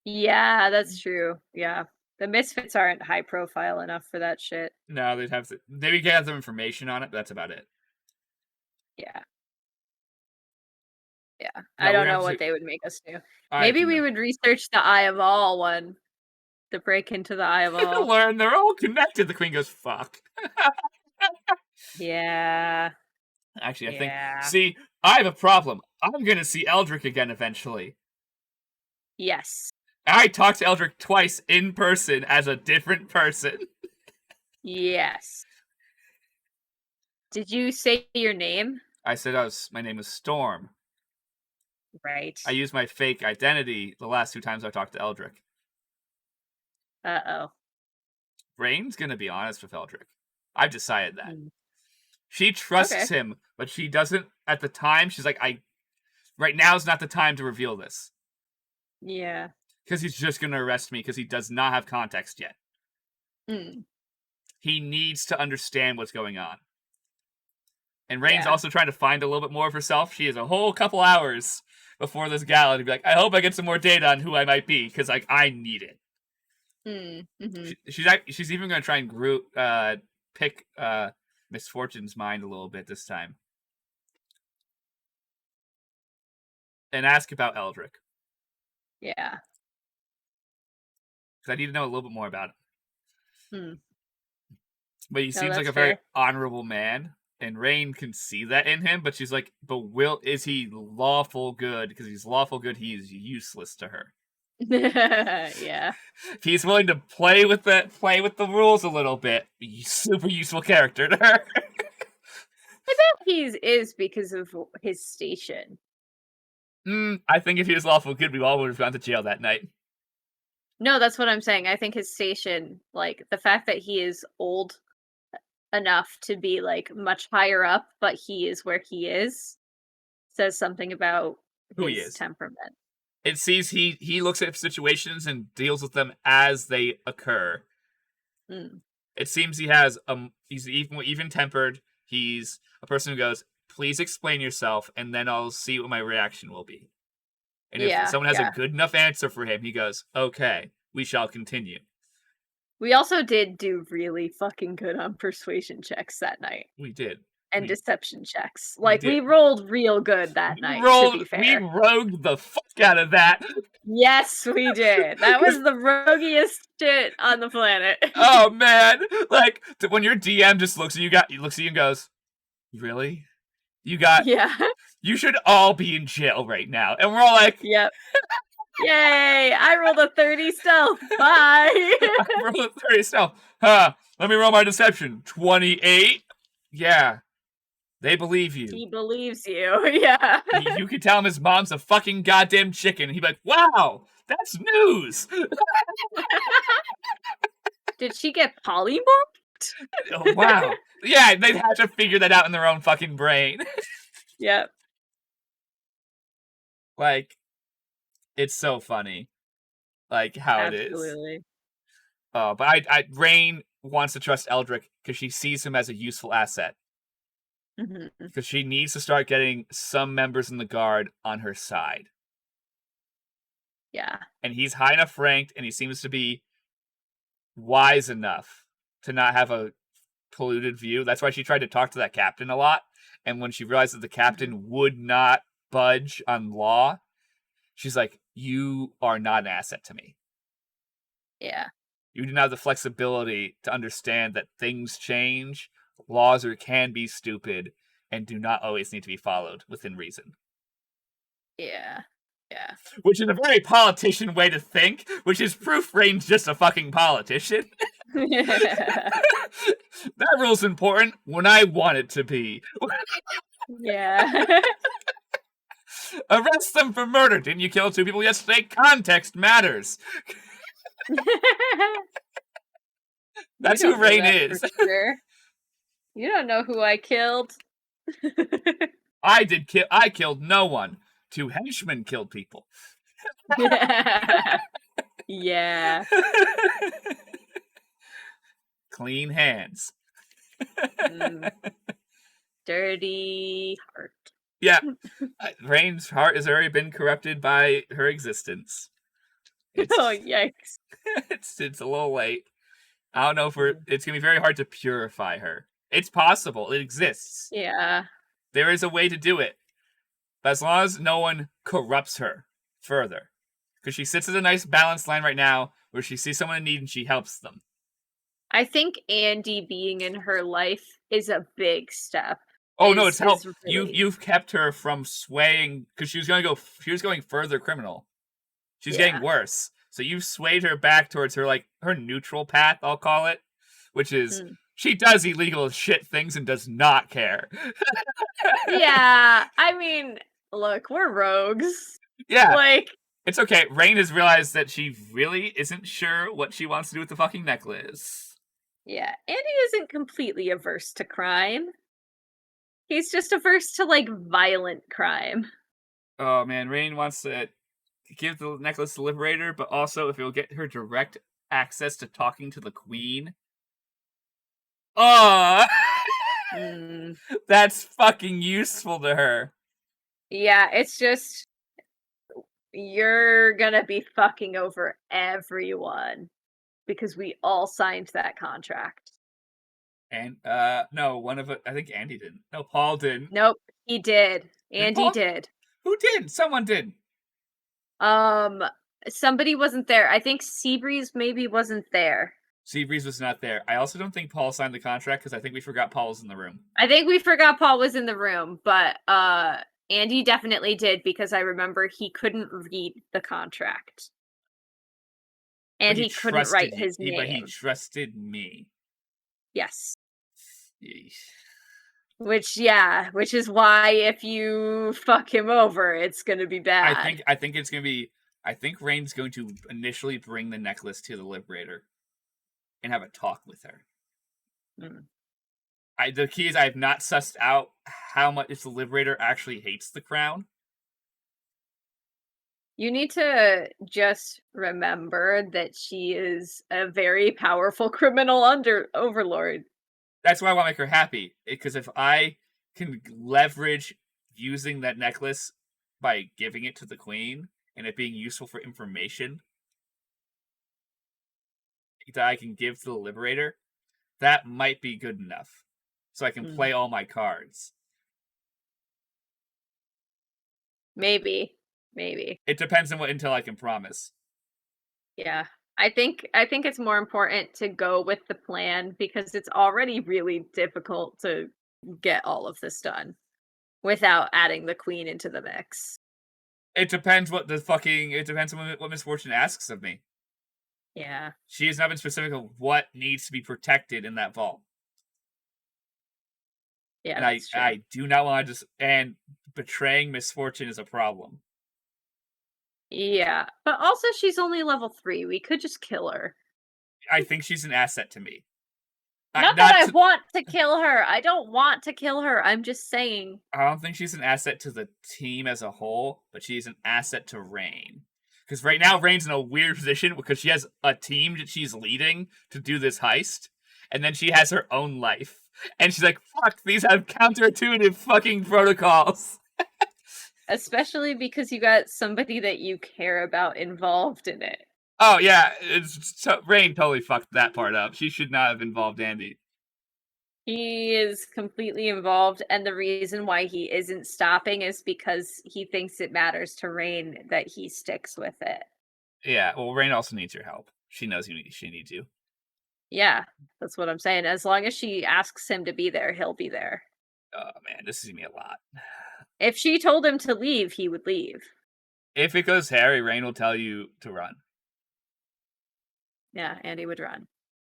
Yeah, that's true. Yeah. The Misfits aren't high profile enough for that shit. No, they'd have to. Maybe get some information on it, but that's about it. Yeah. Yeah. No, I we're don't gonna know have what to- they would make us do. I Maybe can we would research the Eye of All one. The break into the Eye of All. learn they're all connected. The Queen goes, fuck. Yeah. Actually, I Yeah. think. See, I have a problem. I'm gonna see Eldrick again eventually. Yes. I talked to Eldrick twice in person as a different person. Yes. Did you say your name? I said my name was Storm. Right. I used my fake identity the last 2 times I talked to Eldrick. Uh-oh. Rain's gonna be honest with Eldrick. I've decided that. Hmm. She trusts him, but she doesn't at the time. She's like, right now is not the time to reveal this. Yeah. Because he's just gonna arrest me because he does not have context yet. Hmm. He needs to understand what's going on. And Rain's Yeah. also trying to find a little bit more of herself. She has a whole couple hours before this gala to be like, I hope I get some more data on who I might be, because like I need it. Mm-hmm. She's even going to try and pick Misfortune's mind a little bit this time. And ask about Eldrick. Yeah. Because I need to know a little bit more about him. Hmm. But he seems like a very honorable man. And Rain can see that in him, but she's like, but is he lawful good? Because he's lawful good, he is useless to her. Yeah. If he's willing to play with the rules a little bit, super useful character to her. I bet he is because of his station. I think if he was lawful good, we all would have gone to jail that night. No, that's what I'm saying. I think his station, like the fact that he is old enough to be like much higher up, but he is where he is, says something about Who he his is. temperament. It sees he looks at situations and deals with them as they occur. Mm. It seems he has he's even tempered. He's a person who goes, please explain yourself, and then I'll see what my reaction will be. And if someone has a good enough answer for him, he goes, okay, we shall continue. We also did do really fucking good on persuasion checks that night. We did. And deception checks. Like, we did. rolled real good that night, to be fair. We rogued the fuck out of that. Yes, we did. That was the roguiest shit on the planet. Oh, man. Like, when your DM just looks at you and goes, really? Yeah. You should all be in jail right now. And we're all like, yep. Yay! I rolled a 30 stealth. Bye. I rolled a 30 stealth. Huh. Let me roll my deception. 28? Yeah. They believe you. He believes you. Yeah. You can tell him his mom's a fucking goddamn chicken. He'd be like, wow, that's news. Did she get polymorphed? Oh, wow. Yeah, they'd have to figure that out in their own fucking brain. Yep. Like, it's so funny. Like, how Absolutely. it is. Oh, but Rain wants to trust Eldrick because she sees him as a useful asset. Because she needs to start getting some members in the guard on her side. Yeah. And he's high enough ranked, and he seems to be wise enough to not have a polluted view. That's why she tried to talk to that captain a lot. And when she realized that the captain would not budge on law, she's like, you are not an asset to me. Yeah. You do not have the flexibility to understand that things change, laws can be stupid, and do not always need to be followed within reason. Yeah. Yeah. Which is a very politician way to think, which is proof Rain's just a fucking politician. That rule's important when I want it to be. Yeah. Arrest them for murder. Didn't you kill 2 people yesterday? Context matters. That's who Rain is. Sure. You don't know who I killed. I killed no one. 2 henchmen killed people. Yeah. Clean hands. Dirty heart. Yeah. Rain's heart has already been corrupted by her existence. Oh, yikes. It's a little late. I don't know if it's going to be very hard to purify her. It's possible. It exists. Yeah. There is a way to do it. But as long as no one corrupts her further. Because she sits at a nice balanced line right now where she sees someone in need and she helps them. I think Andy being in her life is a big step. Oh no, it's helped. Really... You've kept her from swaying because she was going further criminal. She's getting worse. So you've swayed her back towards her neutral path, I'll call it, which is she does illegal shit things and does not care. Yeah, I mean, look, we're rogues. Yeah. It's okay. Rain has realized that she really isn't sure what she wants to do with the fucking necklace. Yeah, Andy isn't completely averse to crime. He's just averse to, violent crime. Oh, man, Rain wants to give the necklace to the Liberator, but also if it'll get her direct access to talking to the Queen. Oh! That's fucking useful to her. Yeah, it's just... You're gonna be fucking over everyone. Because we all signed that contract. And, no, I think Andy didn't. No, Paul didn't. Nope, he did. Andy did. Who did? Someone did. Somebody wasn't there. I think Seabreeze maybe wasn't there. Seabreeze was not there. I also don't think Paul signed the contract because I think we forgot Paul was in the room. I think we forgot Paul was in the room, but, Andy definitely did because I remember he couldn't read the contract. And he couldn't write his name. But he trusted me. Yes. Yeesh. Which is why if you fuck him over, it's gonna be bad. I think it's gonna be. I think Rain's going to initially bring the necklace to the Liberator and have a talk with her. The key is I have not sussed out how much if the Liberator actually hates the crown. You need to just remember that she is a very powerful criminal overlord. That's why I want to make her happy. Because if I can leverage using that necklace by giving it to the Queen and it being useful for information that I can give to the Liberator, that might be good enough. So I can play all my cards. Maybe. It depends on what intel I can promise. Yeah. I think it's more important to go with the plan because it's already really difficult to get all of this done without adding the Queen into the mix. It depends what what Misfortune asks of me. Yeah. She has not been specific of what needs to be protected in that vault. Yeah, and I do not want to and betraying Misfortune is a problem. Yeah, but also she's only level 3. We could just kill her. I think she's an asset to me. Not that I want to kill her. I don't want to kill her. I'm just saying. I don't think she's an asset to the team as a whole, but she's an asset to Rain. Because right now, Rain's in a weird position because she has a team that she's leading to do this heist, and then she has her own life. And she's like, fuck, these have counterintuitive fucking protocols. Especially because you got somebody that you care about involved in it. Oh, yeah. Rain totally fucked that part up. She should not have involved Andy. He is completely involved, and the reason why he isn't stopping is because he thinks it matters to Rain that he sticks with it. Yeah, well, Rain also needs your help. She knows she needs you. Yeah, that's what I'm saying. As long as she asks him to be there, he'll be there. Oh, man, this is going to be a lot. If she told him to leave, he would leave. If it goes hairy, Rain will tell you to run. Yeah, Andy would run.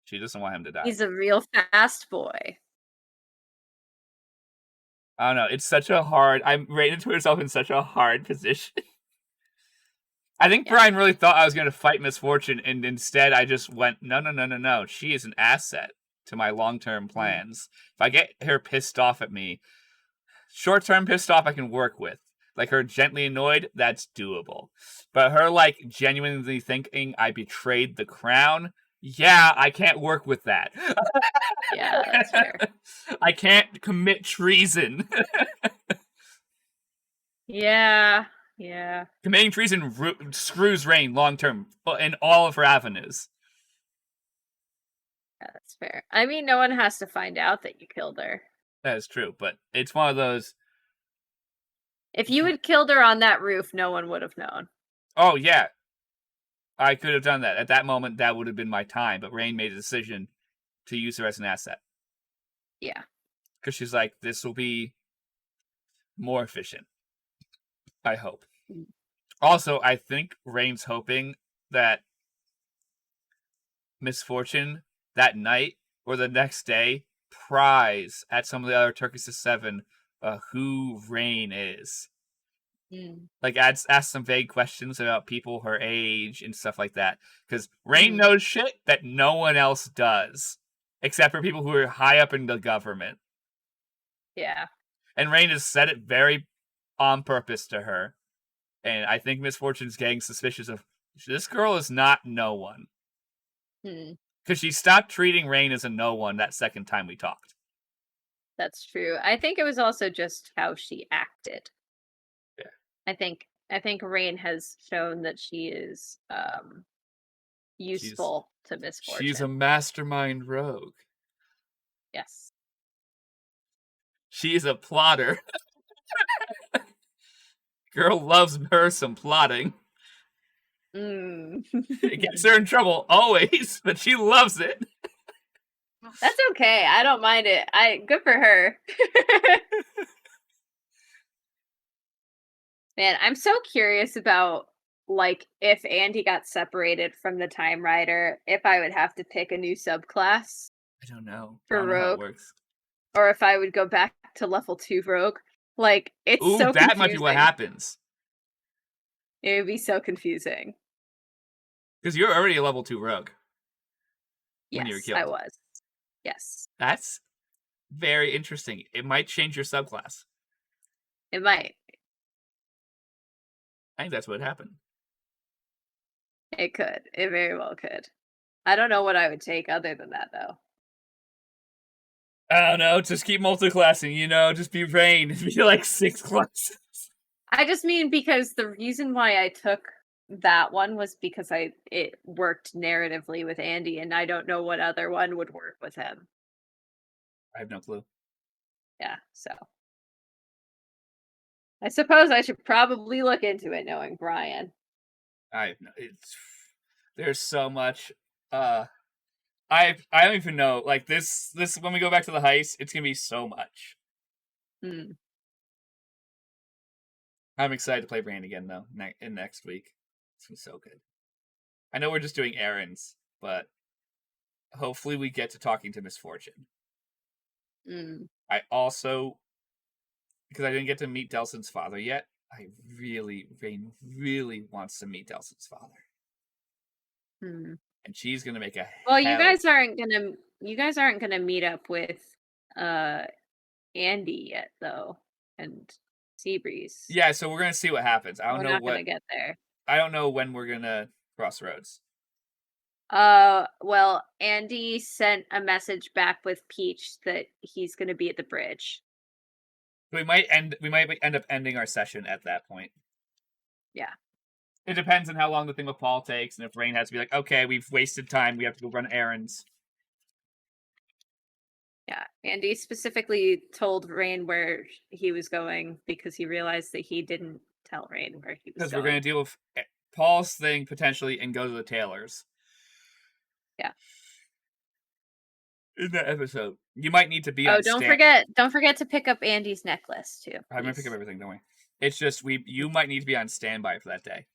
She doesn't want him to die. He's a real fast boy. I don't know. It's such a hard... Rain put herself in such a hard position. I think Brian really thought I was going to fight Misfortune, and instead I just went, no. She is an asset to my long-term plans. If I get her pissed off at me, short-term pissed off I can work with. Like her gently annoyed, that's doable. But her like genuinely thinking I betrayed the crown, yeah, I can't work with that. Yeah, that's fair. I can't commit treason. Yeah. Committing treason screws Rain long term in all of her avenues. Yeah, that's fair. I mean, no one has to find out that you killed her. That is true, but it's one of those. If you had killed her on that roof, no one would have known. Oh, yeah. I could have done that. At that moment, that would have been my time, but Rain made a decision to use her as an asset. Yeah. Because she's like, this will be more efficient. I hope. Also, I think Rain's hoping that Misfortune that night or the next day pries at some of the other Turkish 7 who Rain is. Like, ask some vague questions about people her age and stuff like that. Because Rain knows shit that no one else does. Except for people who are high up in the government. Yeah. And Rain has said it very on purpose to her. And I think Misfortune's getting suspicious of, this girl is not no one. Because she stopped treating Rain as a no one that second time we talked. That's true. I think it was also just how she acted. Yeah. I think Rain has shown that she is useful to Misfortune. She's a mastermind rogue. Yes. She's a plotter. Girl loves her some plotting. It gets her in trouble always, but she loves it. That's okay. I don't mind it. Good for her. Man, I'm so curious about like if Andy got separated from the Time Rider, if I would have to pick a new subclass. I don't know. For I don't know Rogue. how it works. Or if I would go back to level 2 Rogue. Like it's so that confusing. might be what happens. It would be so confusing. Because you're already a level 2 rogue. Yes, when you were killed. I was. Yes. That's very interesting. It might change your subclass. It might. I think that's what happened. It could. It very well could. I don't know what I would take other than that, though. I don't know. Just keep multiclassing, just be Rain. Be like 6 classes. I just mean because the reason why I took that one was because it worked narratively with Andy, and I don't know what other one would work with him. I have no clue. Yeah, so. I suppose I should probably look into it, knowing Brian. There's so much. I don't even know. Like this when we go back to the heist, it's gonna be so much. I'm excited to play Brain again though. In next week, it's gonna be so good. I know we're just doing errands, but hopefully we get to talking to Misfortune. I also, because I didn't get to meet Delson's father yet, Rain really wants to meet Delson's father. And she's gonna make a well, you guys aren't gonna meet up with Andy yet though, and Seabreeze. Yeah, so we're gonna see what happens. I don't know not gonna get there. I don't know when we're gonna cross roads. Well, Andy sent a message back with Peach that he's gonna be at the bridge. We might end up ending our session at that point. Yeah. It depends on how long the thing with Paul takes, and if Rain has to be like, okay, we've wasted time, we have to go run errands. Yeah, Andy specifically told Rain where he was going because he realized that he didn't tell Rain where he was going. Because we're going to deal with Paul's thing, potentially, and go to the tailors. Yeah. In that episode. You might need to be on don't forget to pick up Andy's necklace, too. I'm going to pick up everything, don't worry. It's just, you might need to be on standby for that day.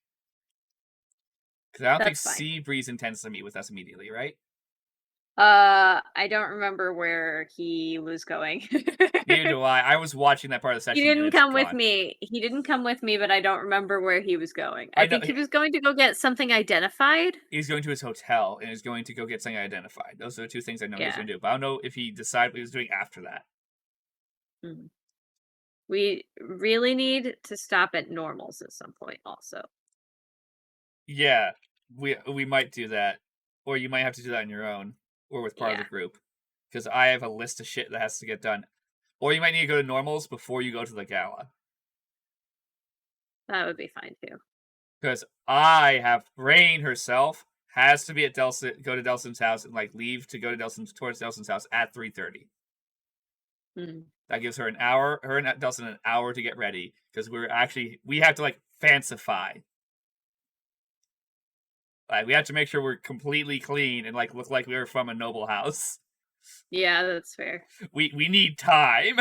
Because I don't think Seabreeze intends to meet with us immediately, right? I don't remember where he was going. Neither do I. I was watching that part of the session. He didn't come with me. He didn't come with me, but I don't remember where he was going. I think he was going to go get something identified. He's going to his hotel and is going to go get something identified. Those are the two things I know he's going to do. But I don't know if he decided what he was doing after that. We really need to stop at normals at some point also. Yeah, we might do that. Or you might have to do that on your own. Or with part of Yeah, the group. Because I have a list of shit that has to get done. Or you might need to go to normals before you go to the gala. that would be fine too. Because I have Rain herself has to be at go to Delson's house and like leave to go to towards Delson's house at 3:30. That gives her an hour, her and Delson an hour to get ready because we have to like fancify. Like we have to make sure we're completely clean and like look like we were from a noble house. Yeah, that's fair. We need time.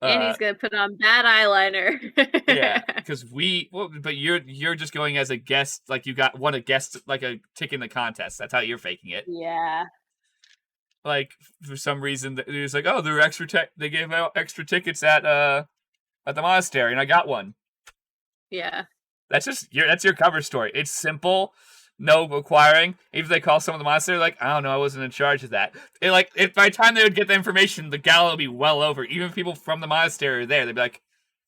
Andy's gonna put on bad eyeliner. Yeah, because but you're just going as a guest, like you won a guest, like a tick in the contest. That's how you're faking it. Yeah. Like for some reason, it was like, oh, there were they gave out extra tickets at the monastery, and I got one. Yeah. That's your cover story. It's simple, no acquiring. Even if they call someone the monastery, like, I don't know, I wasn't in charge of that. By the time they would get the information, the gala would be well over. Even if people from the monastery are there, they'd be like,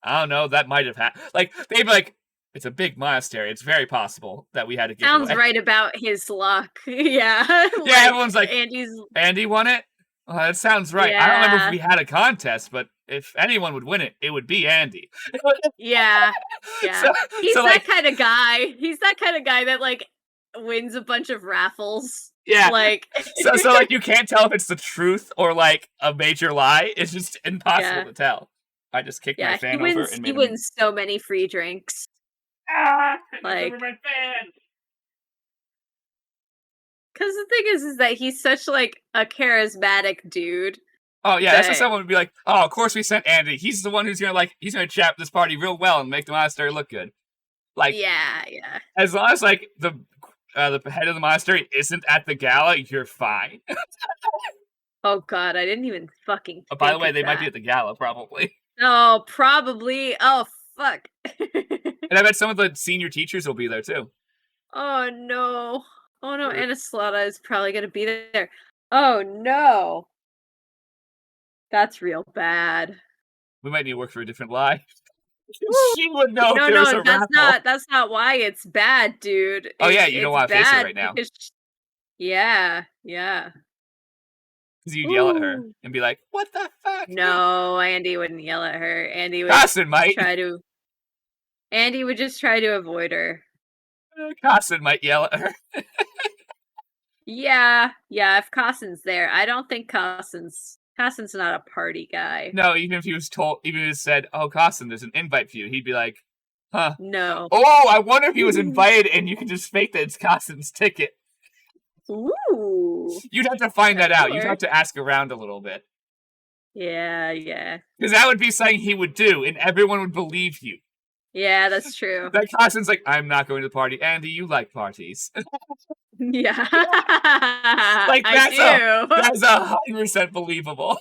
I don't know, that might have happened. Like, they'd be like, it's a big monastery. It's very possible that we had to give Sounds away. Right about his luck. Yeah. Yeah, everyone's like, Andy won it? Well, that sounds right. Yeah. I don't remember if we had a contest, but if anyone would win it, it would be Andy. Yeah. Yeah. He's so, that like, kind of guy. He's that kind of guy that like wins a bunch of raffles. Yeah. Like so like you can't tell if it's the truth or like a major lie. It's just impossible to tell. I just kicked my fan over and he wins so many free drinks. Like over my fan. Because the thing is that he's such like a charismatic dude. Oh yeah, that's what someone would be like. Oh, of course we sent Andy. He's the one who's gonna chap this party real well and make the monastery look good. Like yeah. As long as like the head of the monastery isn't at the gala, you're fine. Oh god, I didn't even fucking. By the way, they might be at the gala probably. Oh, probably. Oh fuck. And I bet some of the senior teachers will be there too. Oh no. Oh no, Anaslata is probably gonna be there. Oh no. That's real bad. We might need to work for a different lie. She would know if there was a raffle. That's not why it's bad, dude. Oh yeah, you know why I face it right now. Yeah. Because you'd yell at her and be like, "What the fuck?" No, Andy wouldn't yell at her. Andy would Andy would just try to avoid her. Carson might yell at her. Yeah. If Carson's there, I don't think Carson's not a party guy. No, even if he was said, "Oh, Carson, there's an invite for you," he'd be like, "Huh? No. Oh, I wonder if he was invited and you can just fake that it's Carson's ticket." Ooh. You'd have to find that out. You'd have to ask around a little bit. Yeah. Because that would be something he would do, and everyone would believe you. Yeah, that's true. That Carson's like, I'm not going to the party. Andy, you like parties. Yeah. Like, that's 100% believable.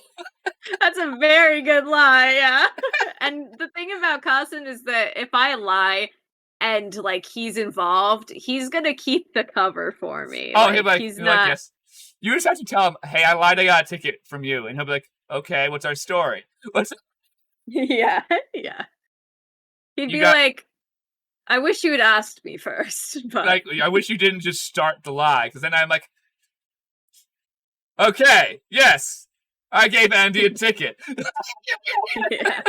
That's a very good lie, yeah. And the thing about Carson is that if I lie and like he's involved, he's gonna keep the cover for me. Oh, he's not. Like, yes. You just have to tell him, hey, I lied, I got a ticket from you. And he'll be like, okay, what's our story? Yeah. He'd be like, I wish you had asked me first. But... Like, I wish you didn't just start the lie, because then I'm like, okay, yes, I gave Andy a ticket. Yeah.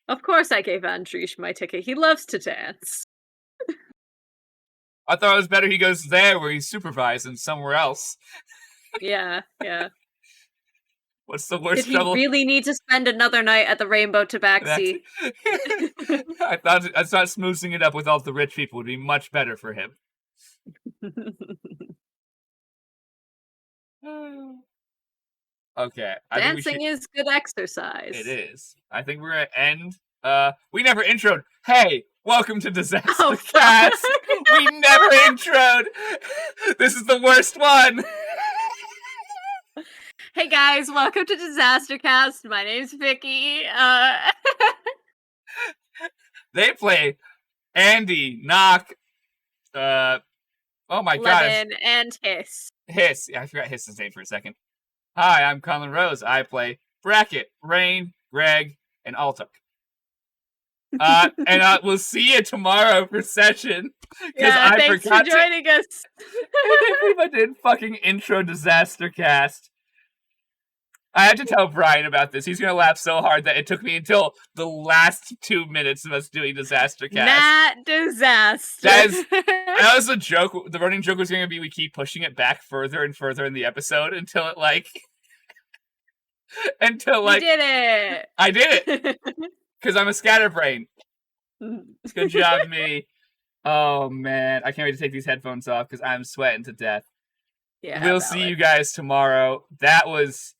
Of course I gave Andrish my ticket. He loves to dance. I thought it was better he goes there where he's supervised than somewhere else. Yeah. What's the worst Did he really need to spend another night at the Rainbow Tabaxi? I thought smoothing it up with all the rich people would be much better for him. Okay. Dancing is good exercise. It is. I think we're gonna end. We never introed. Hey, welcome to DisasterCast. We never introed. This is the worst one. Hey guys, welcome to DisasterCast. My name's Vicky. They play Andy, Knock, oh my god. Lemon and Hiss. Hiss. Yeah, I forgot Hiss's name for a second. Hi, I'm Conlan Rose. I play Bracket, Rain, Greg, and Altuk. And we'll see you tomorrow for session. Yeah, thanks for joining us. If we did fucking intro DisasterCast. I have to tell Brian about this. He's gonna laugh so hard that it took me until the last 2 minutes of us doing DisasterCast. Nat Disaster. That was the joke. The running joke was gonna be we keep pushing it back further and further in the episode until it You did it. I did it because I'm a scatterbrain. Good job, me. Oh man, I can't wait to take these headphones off because I'm sweating to death. Yeah, we'll see you guys tomorrow. That was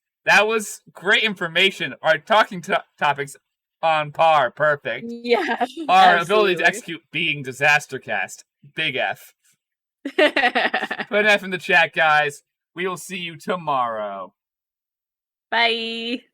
great information. Our talking topics on par, perfect. Yeah. Our ability to execute being DisasterCast, big F. Put an F in the chat, guys. We will see you tomorrow. Bye.